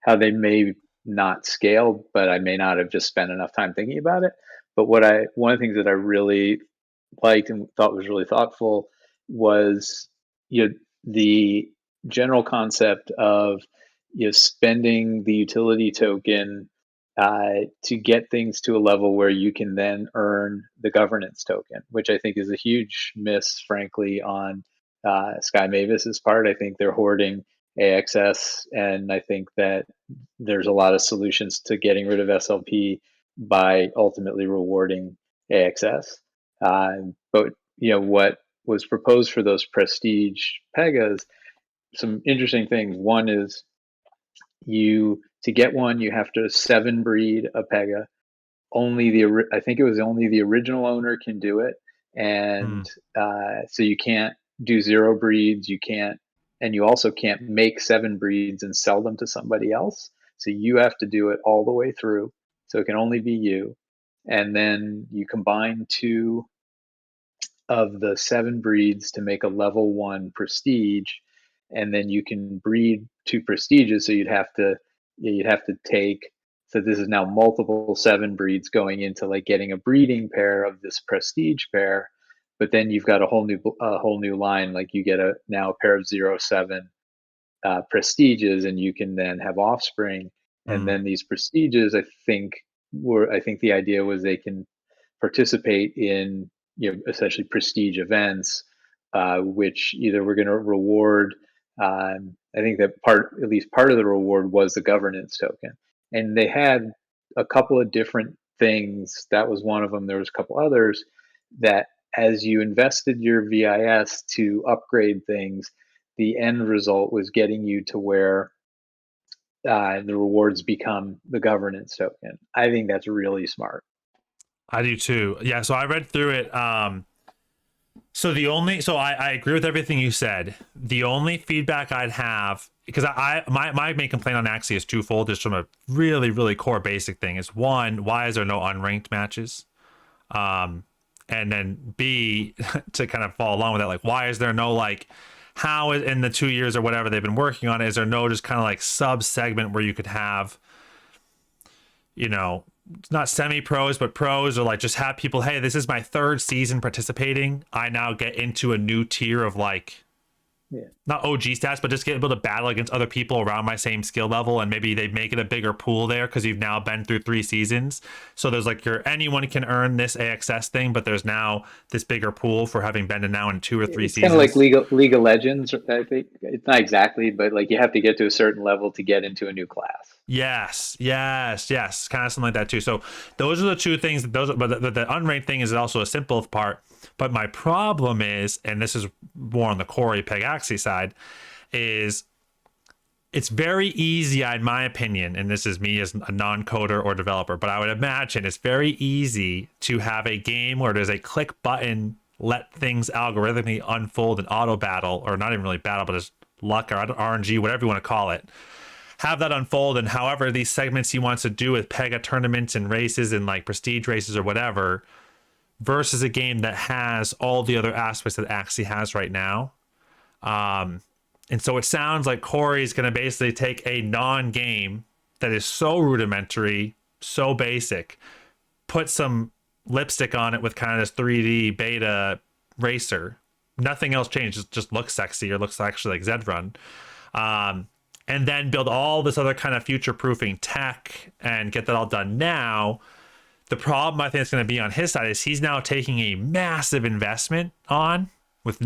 how they may not scale, but I may not have just spent enough time thinking about it. But one of the things that I really liked and thought was really thoughtful was the general concept of spending the utility token to get things to a level where you can then earn the governance token, which I think is a huge miss, frankly, on Sky Mavis's part. I think they're hoarding AXS, and I think that there's a lot of solutions to getting rid of SLP by ultimately rewarding AXS. But what was proposed for those prestige Pegas, some interesting things. One is to get one, you have to 7 breed a Pega. I think it was only the original owner can do it, and so you can't do 0 breeds. And you also can't make 7 breeds and sell them to somebody else. So you have to do it all the way through. So it can only be you, and then you combine 2 of the 7 breeds to make a level 1 prestige, and then you can breed 2 prestiges. So you'd have to take, so this is now multiple 7 breeds going into like getting a breeding pair of this prestige pair, but then you've got a whole new line. Like you get now a pair of 0-7 prestiges, and you can then have offspring. And then these prestiges, I think the idea was they can participate in essentially prestige events, which either we're going to reward. I think that at least part of the reward was the governance token, and they had a couple of different things. That was one of them. There was a couple others that, as you invested your VIS to upgrade things, the end result was getting you to where the rewards become the governance token. I think that's really smart. I do too. Yeah. So I read through it. So I agree with everything you said. The only feedback I'd have, because my main complaint on Axie is twofold, just from a really, really core basic thing, is one, why is there no unranked matches? And then B, to kind of follow along with that, like, why is there no, like, how in the 2 years or whatever they've been working on it, is there no just kind of like sub segment where you could have, not semi-pros, but pros, or like just have people, hey, this is my 3rd season participating. I now get into a new tier of like, not OG stats, but just get able to battle against other people around my same skill level. And maybe they make it a bigger pool there because you've now been through 3 seasons. So there's like anyone can earn this AXS thing, but there's now this bigger pool for having been to now in 2 or 3 seasons. Kind of like League of Legends, I think. It's not exactly, but like you have to get to a certain level to get into a new class. Yes, kind of something like that too. So those are the 2 things. But the unranked thing is also a simple part. But my problem is, and this is more on the Corey Peg Axie side, is it's very easy, in my opinion, and this is me as a non-coder or developer, but I would imagine it's very easy to have a game where there's a click button, let things algorithmically unfold in auto battle, or not even really battle, but just luck or RNG, whatever you want to call it. have that unfold, and however these segments he wants to do with Pega tournaments and races and like prestige races or whatever, versus a game that has all the other aspects that Axie has right now. And so it sounds like Corey's going to basically take a non-game that is so rudimentary, so basic, put some lipstick on it with kind of this 3D beta racer. Nothing else changed. Just looks sexy or looks actually like Zedrun. And then build all this other kind of future-proofing tech and get that all done now. The problem I think is going to be on his side is he's now taking a massive investment on with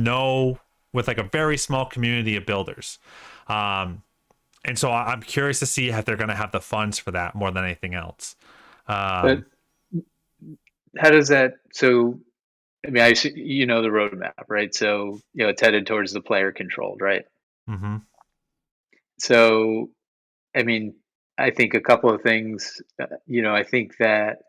like a very small community of builders. And so I'm curious to see if they're going to have the funds for that more than anything else. But how does that, so, I mean, you know, the roadmap, right? So, you know, it's headed towards the player controlled, right? Mm-hmm. So, I mean, I think a couple of things, you know, I think that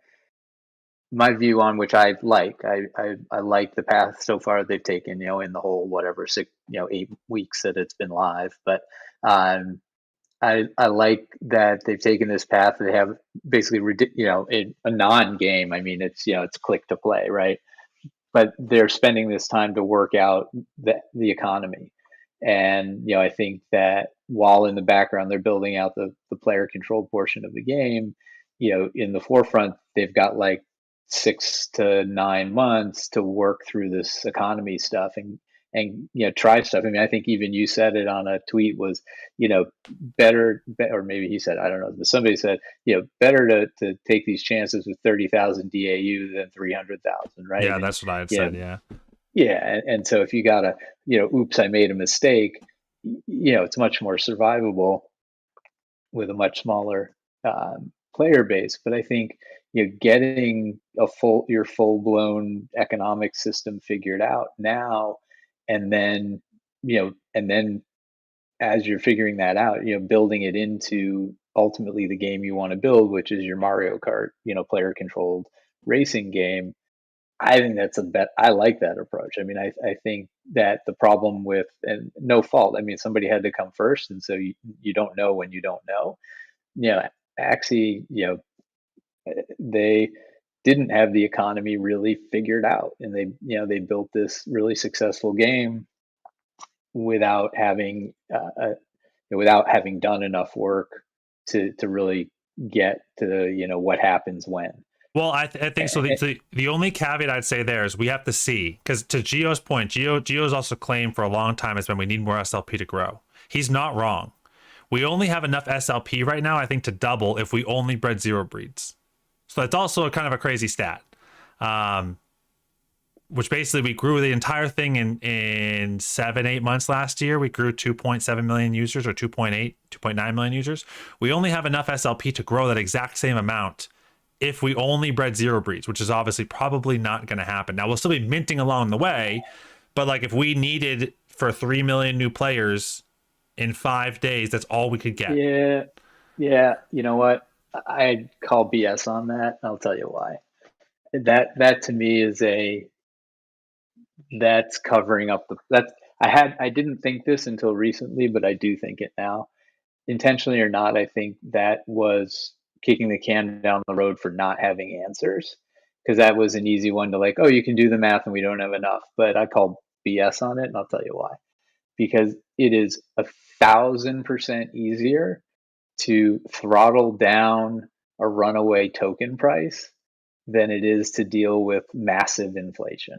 my view on which I like the path so far they've taken, you know, in the whole whatever 8 weeks that it's been live. But I like that they've taken this path. They have basically, you know, a non-game. I mean, it's, you know, it's click to play, right? But they're spending this time to work out the economy. And, you know, I think that while in the background they're building out the player controlled portion of the game, you know, in the forefront, they've got like 6 to 9 months to work through this economy stuff and you know, try stuff. I mean, I think even you said it on a tweet was, you know, better, or maybe he said, I don't know, but somebody said, you know, better to take these chances with 30,000 DAU than 300,000, right? Yeah, and, that's what I had you said. know, yeah. And so if you got a, you know, oops, I made a mistake, you know, it's much more survivable with a much smaller player base. But I think, you know, getting your full blown economic system figured out now, and then, you know, and then as you're figuring that out, you know, building it into ultimately the game you want to build, which is your Mario Kart, you know, player controlled racing game. I think that's I like that approach. I mean, I think that the problem with, and no fault, I mean, somebody had to come first. And so you don't know when you don't know. You know, Axie, you know, they didn't have the economy really figured out. And they, you know, they built this really successful game without having, without having done enough work to really get to, you know, what happens when. Well, I think so. The only caveat I'd say there is we have to see, because to Gio's point, Gio's also claimed for a long time has been we need more SLP to grow. He's not wrong. We only have enough SLP right now, I think, to double if we only bred 0 breeds. So that's also kind of a crazy stat. Which basically we grew the entire thing in 7-8 months last year. We grew 2.7 million users, or 2.9 million users. We only have enough SLP to grow that exact same amount if we only bred 0 breeds, which is obviously probably not going to happen. Now, we'll still be minting along the way, but like if we needed for 3 million new players in 5 days, that's all we could get. Yeah. You know what? I'd call BS on that. I'll tell you why. That to me is that's covering up I didn't think this until recently, but I do think it now. Intentionally or not, I think that was kicking the can down the road for not having answers, because that was an easy one to like, oh, you can do the math and we don't have enough. But I call BS on it, and I'll tell you why. Because it is 1,000% easier to throttle down a runaway token price than it is to deal with massive inflation.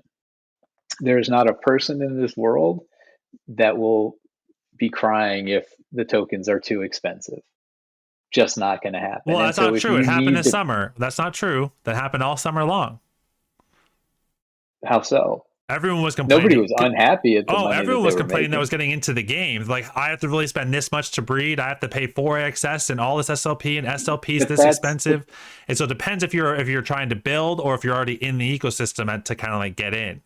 There is not a person in this world that will be crying if the tokens are too expensive. Just not going to happen. Well, that's not true. It happened this summer. That's not true. That happened all summer long. How so? Everyone was complaining. Nobody was unhappy at the money. Everyone was complaining that was getting into the game. Like, I have to really spend this much to breed. I have to pay 4 AXS and all this SLP, and SLP is this expensive. And so it depends if you're trying to build or if you're already in the ecosystem to kind of like get in.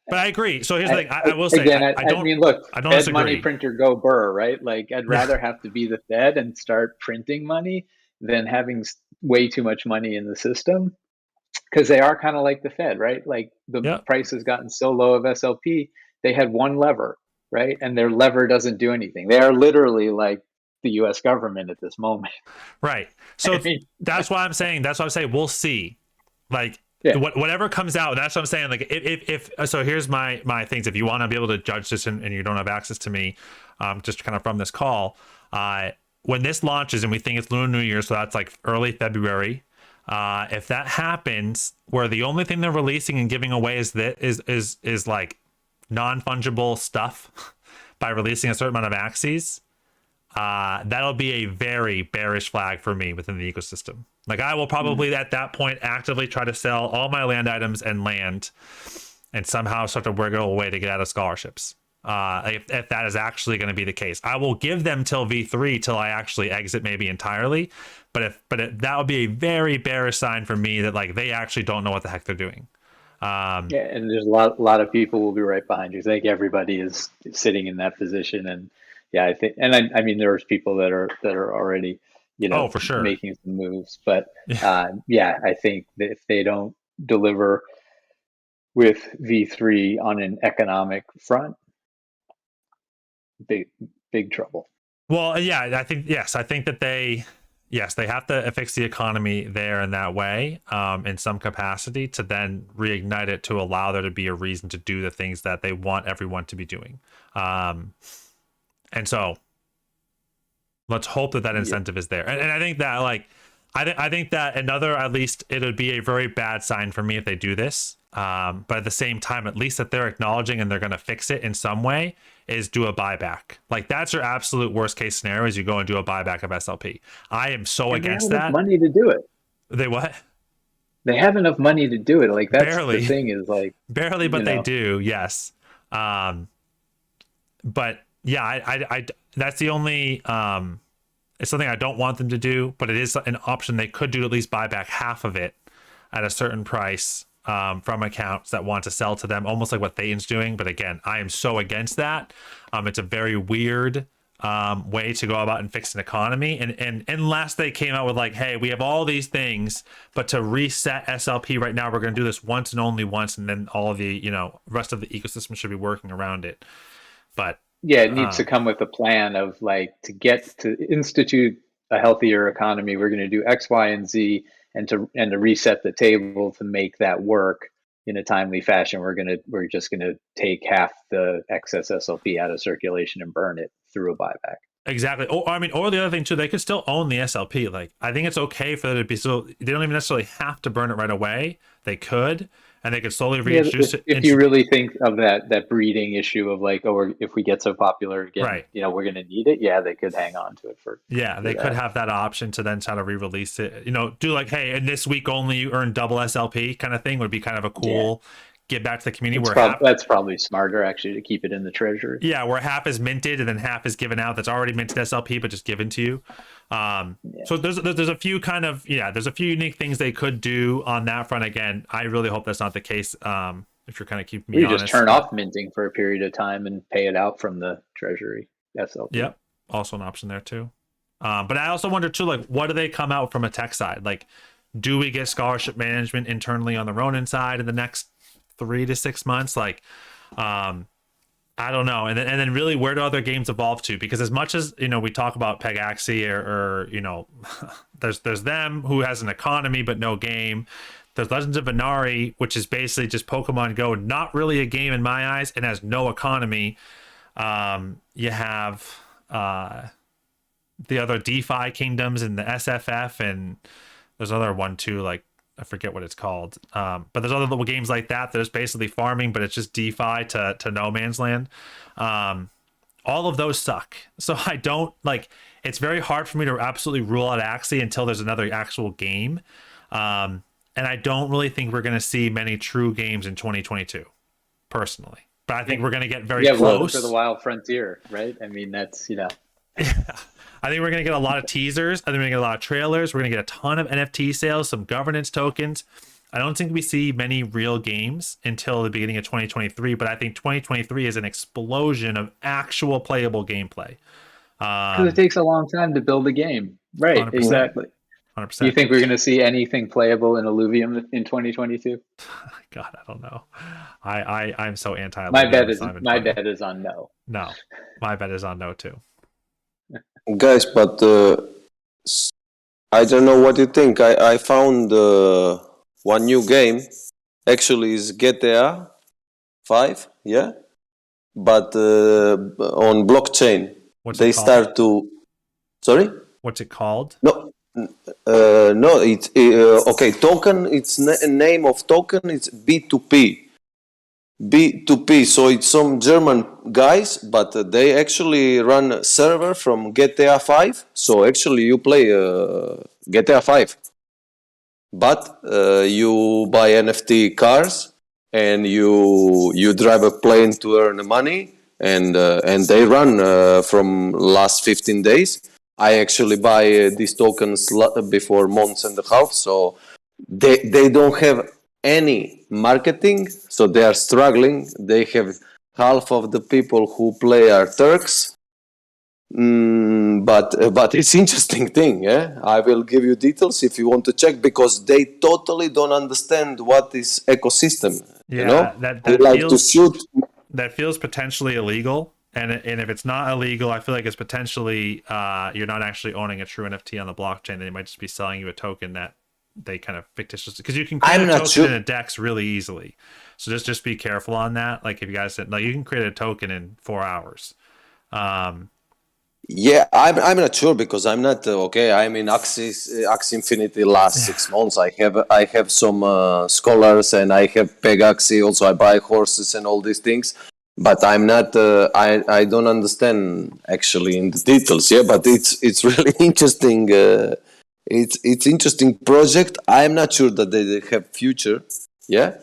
But I agree. So here's the thing. I will say, again, I don't. I mean, look, I don't Fed disagree. Money printer go burr, right? Like, I'd rather have to be the Fed and start printing money than having way too much money in the system, because they are kind of like the Fed, right? Like the price has gotten so low of SLP, they had one lever, right? And their lever doesn't do anything. They are literally like the U.S. government at this moment. Right. So I mean, that's why I'm saying. That's why I'm saying we'll see. Like yeah, whatever comes out. That's what I'm saying. Like if so, here's my things. If you want to be able to judge this and you don't have access to me, just kind of from this call, when this launches and we think it's Lunar New Year, so that's like early February. If that happens, where the only thing they're releasing and giving away is like non-fungible stuff by releasing a certain amount of Axies, that'll be a very bearish flag for me within the ecosystem. Like I will probably at that point actively try to sell all my land items and land and somehow start to wiggle away to get out of scholarships. If that is actually going to be the case, I will give them till V3 till I actually exit maybe entirely. But that would be a very bearish sign for me that like they actually don't know what the heck they're doing. yeah, and there's a lot of people will be right behind you. I think everybody is sitting in that position, and yeah, I think, and I mean, there's people that are already, for sure, making some moves, but yeah, I think that if they don't deliver with V3 on an economic front, big trouble. Well, yeah, I think that they have to fix the economy there in that way, in some capacity, to then reignite it to allow there to be a reason to do the things that they want everyone to be doing. And so let's hope that incentive is there. And I think that like, I think that another, at least it would be a very bad sign for me if they do this. But at the same time, at least that they're acknowledging and they're going to fix it in some way is do a buyback. Like that's your absolute worst case scenario is you go and do a buyback of SLP. I am so against that. Money to do it. They what? They have enough money to do it. Like that's barely. The thing is like barely, but they do. Yes. But yeah, I that's the only, it's something I don't want them to do, but it is an option they could do to at least buy back half of it at a certain price from accounts that want to sell to them, almost like what Thayen's doing. But again, I am so against that. It's a very weird way to go about and fix an economy. And unless they came out with like, hey, we have all these things, but to reset SLP right now, we're going to do this once and only once, and then all of the rest of the ecosystem should be working around it. But yeah, it needs to come with a plan of like to institute a healthier economy. We're going to do X, Y, and Z, and to reset the table to make that work in a timely fashion. We're just gonna take half the excess SLP out of circulation and burn it through a buyback. Exactly. Or the other thing too, they could still own the SLP. Like I think it's okay for them to be, so they don't even necessarily have to burn it right away. They could. And they could slowly reintroduce it. If you really think of that breeding issue of like, if we get so popular again, right, we're going to need it. Yeah, they could hang on to it for. Yeah, they could have that option to then try to re-release it. Do like, hey, in this week only you earn double SLP kind of thing would be kind of a cool get back to the community. That's probably smarter actually to keep it in the treasury. Yeah, where half is minted and then half is given out. That's already minted SLP, but just given to you. So there's a few there's a few unique things they could do on that front. Again, I really hope that's not the case. If you're kind of keeping me honest, just turn off minting for a period of time and pay it out from the treasury SLP. Yep, also an option there too. But I also wonder too, like, what do they come out from a tech side? Like, do we get scholarship management internally on the Ronin side in the next 3 to 6 months? Like, I don't know. And then really, where do other games evolve to? Because as much as, we talk about Peg Axie or there's them who has an economy but no game. There's Legends of Inari, which is basically just Pokemon Go, not really a game in my eyes, and has no economy. You have the other DeFi kingdoms and the SFF, and there's another one too, like, I forget what it's called. But there's other little games like that is basically farming, but it's just DeFi to no man's land. All of those suck. So I don't it's very hard for me to absolutely rule out Axie until there's another actual game. And I don't really think we're going to see many true games in 2022, personally. But I think we're going to get very close. For the Wild Frontier, right? I mean, that's, Yeah. I think we're going to get a lot of teasers. I think we're going to get a lot of trailers. We're going to get a ton of NFT sales, some governance tokens. I don't think we see many real games until the beginning of 2023, but I think 2023 is an explosion of actual playable gameplay. Because it takes a long time to build a game. Right, 100%. Exactly. 100%. Do you think we're going to see anything playable in Illuvium in 2022? God, I don't know. I'm so anti. My bet is on no. No, my bet is on no too. Guys, but I don't know what you think. I found one new game. Actually, is GTA 5, yeah, but on blockchain. What's They it called? start to. Sorry. What's it called? No, no. It's okay. Token. It's name of token. It's B2P. B2P. So it's some German guys, but they actually run a server from GTA 5. So actually, you play GTA 5, but you buy NFT cars and you drive a plane to earn money, and they run from last 15 days. I actually buy these tokens before months and a half, so they don't have any marketing, so they are struggling. They have half of the people who play are Turks. But it's interesting thing, yeah. I will give you details if you want to check, because they totally don't understand what is ecosystem. Yeah, you know, that they like to feels shoot. that feels potentially illegal. And if it's not illegal, I feel like it's potentially you're not actually owning a true NFT on the blockchain. They might just be selling you a token that they kind of fictitiously, because you can create I'm a not token sure. in a DEX really easily. So just be careful on that. Like if you guys said, like you can create a token in 4 hours. Yeah, I'm not sure, because I'm not okay. I'm in Axie Infinity last 6 months. I have some scholars, and I have Peg Axie. Also, I buy horses and all these things. But I'm not. I don't understand actually in the details. Yeah, but it's really interesting. It's interesting project. I'm not sure that they have future. Yeah.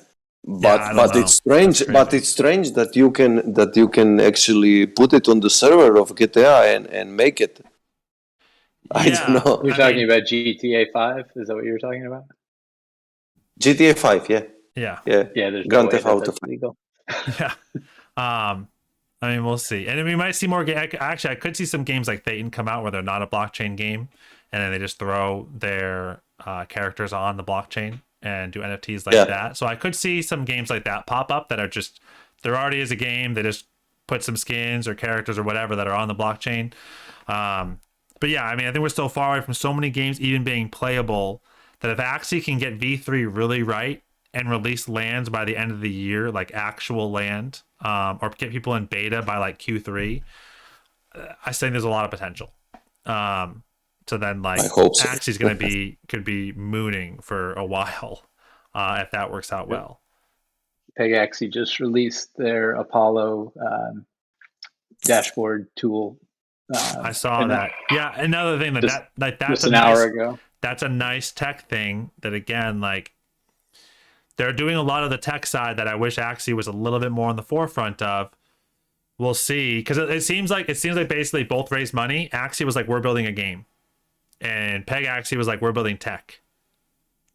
I don't know. It's strange. But it's strange that you can actually put it on the server of GTA and make it. I don't know. You're talking about GTA 5? Is that what you're talking about? GTA 5, yeah. Yeah. Yeah. Yeah, there's no Grand way Theft Auto that's 5. legal. Yeah. I mean, we'll see. And we might see more. Actually, I could see some games like Thetan come out where they're not a blockchain game, and then they just throw their characters on the blockchain and do NFTs like that. So I could see some games like that pop up that are just, there already is a game. They just put some skins or characters or whatever that are on the blockchain. But yeah, I mean, I think we're still far away from so many games even being playable that if Axie can get V3 really right and release lands by the end of the year, like actual land, or get people in beta by like Q3, I think there's a lot of potential. So then like Axie's could be mooning for a while if that works out well. Peg Axie just released their Apollo dashboard tool. I saw that. Yeah, another thing that's an hour ago. That's a nice tech thing that, again, like they're doing a lot of the tech side that I wish Axie was a little bit more on the forefront of. We'll see, because it seems like basically both raised money. Axie was like, we're building a game, and Peg Axie was like, we're building tech.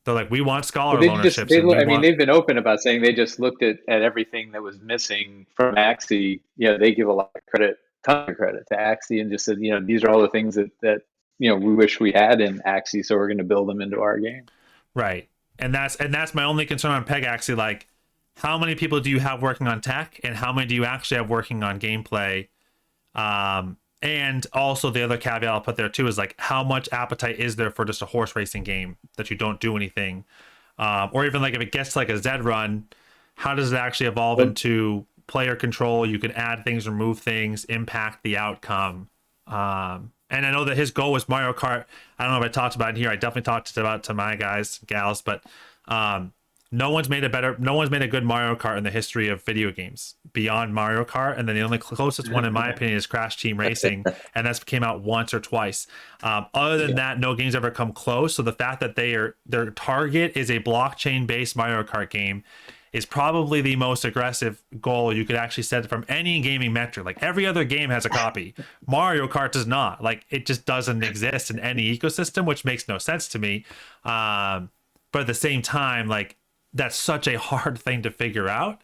They're like, we want scholar ownerships. They've been open about saying they just looked at everything that was missing from Axie. You know, they give a lot of credit, ton of credit to Axie, and just said, you know, these are all the things that you know we wish we had in Axie, so we're going to build them into our game. Right, and that's my only concern on Peg Axie. Like, how many people do you have working on tech, and how many do you actually have working on gameplay? And also the other caveat I'll put there too is like, how much appetite is there for just a horse racing game that you don't do anything? Or even like if it gets to like a Zed run, how does it actually evolve into player control? You can add things, remove things, impact the outcome. And I know that his goal was Mario Kart. I don't know if I talked about it here. I definitely talked about to my guys, gals, but no one's made a good Mario Kart in the history of video games beyond Mario Kart, and then the only closest one in my opinion is Crash Team Racing, and that's came out once or twice. Other than that, no game's ever come close. So the fact that their target is a blockchain based Mario Kart game is probably the most aggressive goal you could actually set from any gaming metric. Like every other game has a copy, Mario Kart does not. Like it just doesn't exist in any ecosystem, which makes no sense to me. But at the same time, like that's such a hard thing to figure out.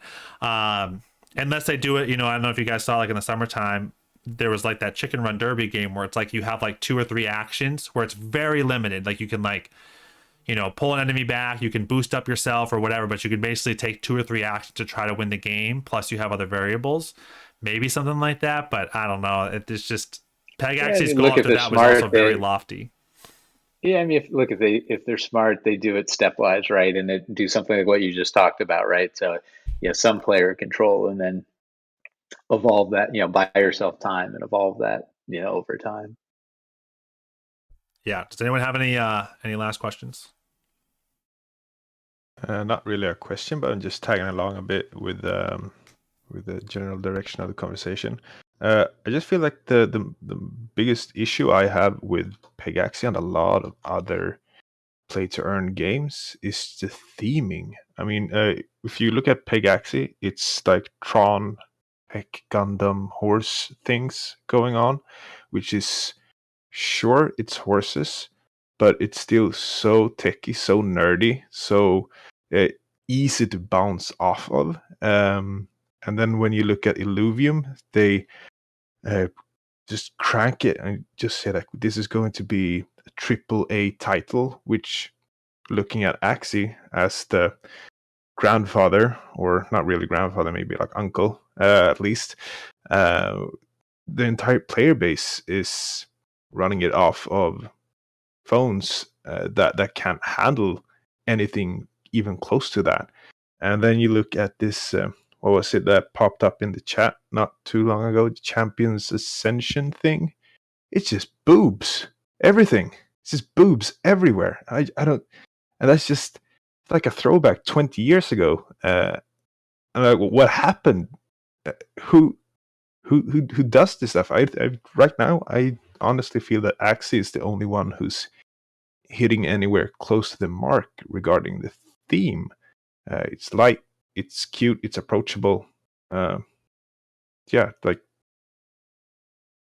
Unless they do it, you know, I don't know if you guys saw like in the summertime, there was like that chicken run derby game where it's like you have like 2 or 3 actions where it's very limited. Like you can like, you know, pull an enemy back, you can boost up yourself or whatever, but you can basically take 2 or 3 actions to try to win the game. Plus you have other variables, maybe something like that. But I don't know. It's just Peg Axie's goal after that was also very lofty. Yeah, I mean, if they're smart, they do it stepwise, right? And they do something like what you just talked about, right? So, some player control, and then evolve that, buy yourself time and evolve that, over time. Yeah. Does anyone have any last questions? Not really a question, but I'm just tagging along a bit with the general direction of the conversation. I just feel like the biggest issue I have with Peg Axie and a lot of other play to earn games is the theming. I mean, if you look at Peg Axie, it's like Tron, Heck, Gundam, horse things going on, which is sure it's horses, but it's still so techy, so nerdy, so easy to bounce off of. And then when you look at Illuvium, they just crank it and just say like, this is going to be a AAA title, which looking at Axie as the grandfather, or not really grandfather, maybe like uncle, at least, the entire player base is running it off of phones that can't handle anything even close to that. And then you look at this, what was it that popped up in the chat not too long ago, the Champions Ascension thing? It's just boobs, everything. It's just boobs everywhere. I don't, and that's just like a throwback 20 years ago. And like, what happened? Who does this stuff? I right now, I honestly feel that Axie is the only one who's hitting anywhere close to the mark regarding the theme. It's light, it's cute, it's approachable. Yeah, like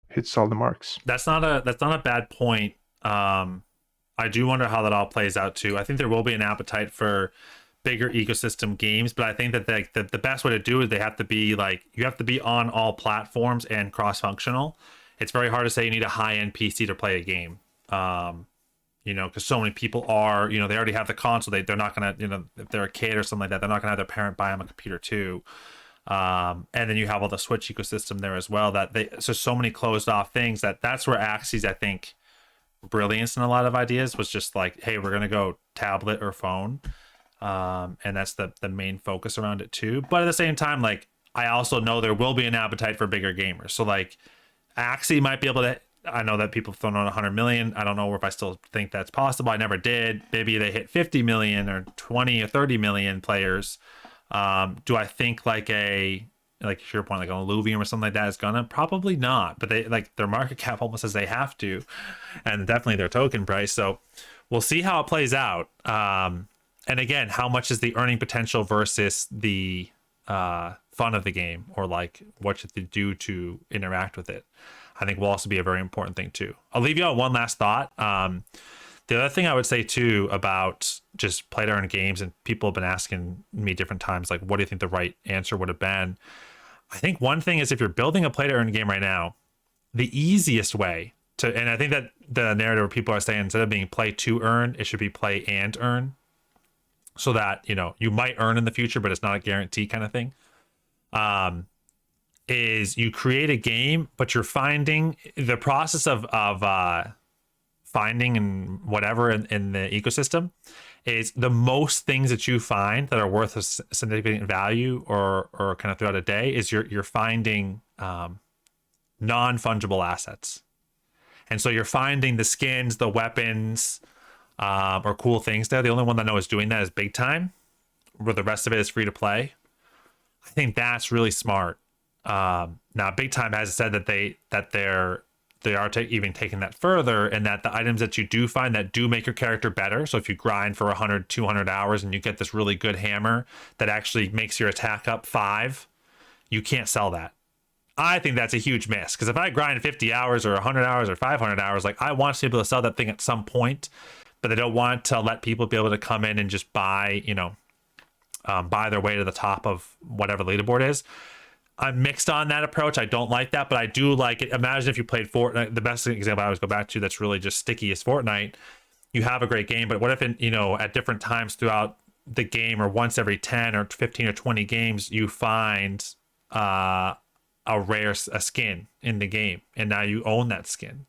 hits all the marks. That's not a bad point. I do wonder how that all plays out too. I think there will be an appetite for bigger ecosystem games, but I think that the best way to do it, they have to be like, you have to be on all platforms and cross-functional. It's very hard to say you need a high-end PC to play a game. Because so many people are, they already have the console. They're not going to, if they're a kid or something like that, they're not going to have their parent buy them a computer too. And then you have all the Switch ecosystem there as well. So many closed off things that's where Axie's, I think, brilliance in a lot of ideas was just like, hey, we're going to go tablet or phone. And that's the main focus around it too. But at the same time, like, I also know there will be an appetite for bigger gamers. So like Axie might be able to, I know that people have thrown on 100 million. I don't know if I still think that's possible. I never did. Maybe they hit 50 million or 20 or 30 million players. Do I think like your point, like an Illuvium or something like that is gonna? Probably not. But they, like, their market cap almost says they have to, and definitely their token price. So we'll see how it plays out. And again, how much is the earning potential versus the fun of the game, or like what should they do to interact with it? I think will also be a very important thing too. I'll leave you out one last thought. The other thing I would say too about just play to earn games, and people have been asking me different times, like, what do you think the right answer would have been? I think one thing is, if you're building a play to earn game right now, the easiest way to, and I think that the narrative where people are saying instead of being play to earn, it should be play and earn, so that, you might earn in the future, but it's not a guarantee kind of thing. Is you create a game, but you're finding the process of finding and whatever in the ecosystem is the most things that you find that are worth a significant value or kind of throughout a day is you're finding non-fungible assets. And so you're finding the skins, the weapons, or cool things there. The only one that I know is doing that is Big Time, where the rest of it is free to play. I think that's really smart. Now Big Time has said that they are even taking that further, and that the items that you do find that do make your character better. So if you grind for 100, 200 hours and you get this really good hammer that actually makes your attack up 5, you can't sell that. I think that's a huge miss, because if I grind 50 hours or 100 hours or 500 hours, like, I want to be able to sell that thing at some point, but they don't want to let people be able to come in and just buy, buy their way to the top of whatever leaderboard is. I'm mixed on that approach. I don't like that, but I do like it. Imagine if you played Fortnite. The best example I always go back to that's really just sticky is Fortnite. You have a great game, but what if, at different times throughout the game, or once every 10 or 15 or 20 games, you find a skin in the game, and now you own that skin,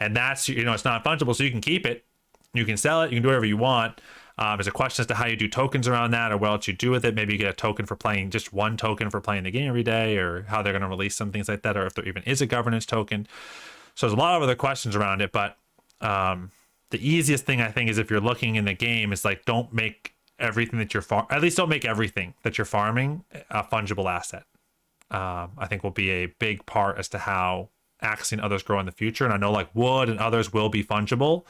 and that's it's not fungible, so you can keep it, you can sell it, you can do whatever you want. There's a question as to how you do tokens around that, or what else you do with it. Maybe you get a token for playing, just one token for playing the game every day, or how they're going to release some things like that, or if there even is a governance token. So there's a lot of other questions around it, but the easiest thing I think is, if you're looking in the game, is like, don't make everything that don't make everything that you're farming a fungible asset. I think will be a big part as to how Axie and others grow in the future. And I know like Wood and others will be fungible,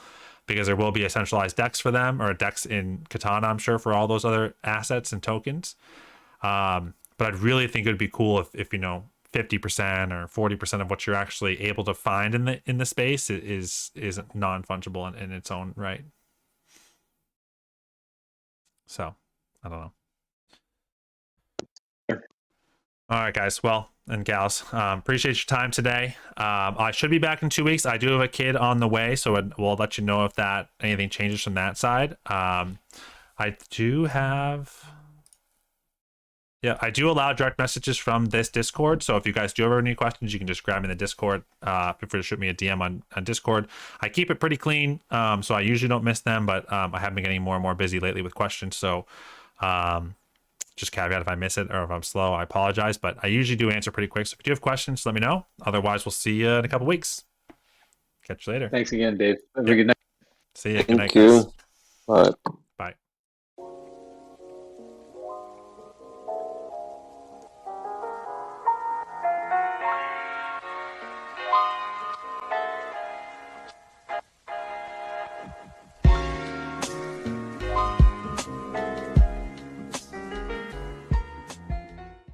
because there will be a centralized DEX for them, or a DEX in Katana, I'm sure, for all those other assets and tokens. But I'd really think it would be cool if 50% or 40% of what you're actually able to find in the space is non-fungible in its own right. So I don't know. All right, guys. Well, and gals, appreciate your time today. I should be back in 2 weeks. I do have a kid on the way, so we'll let you know if anything changes from that side. I do allow direct messages from this Discord. So if you guys do have any questions, you can just grab me in the Discord. Feel free to shoot me a DM on Discord. I keep it pretty clean, so I usually don't miss them, but I have been getting more and more busy lately with questions. So just caveat, if I miss it or if I'm slow, I apologize, but I usually do answer pretty quick. So if you do have questions, let me know. Otherwise, we'll see you in a couple weeks. Catch you later. Thanks again, Dave. Have a good night. See you. Good night, Thank you. guys. All right.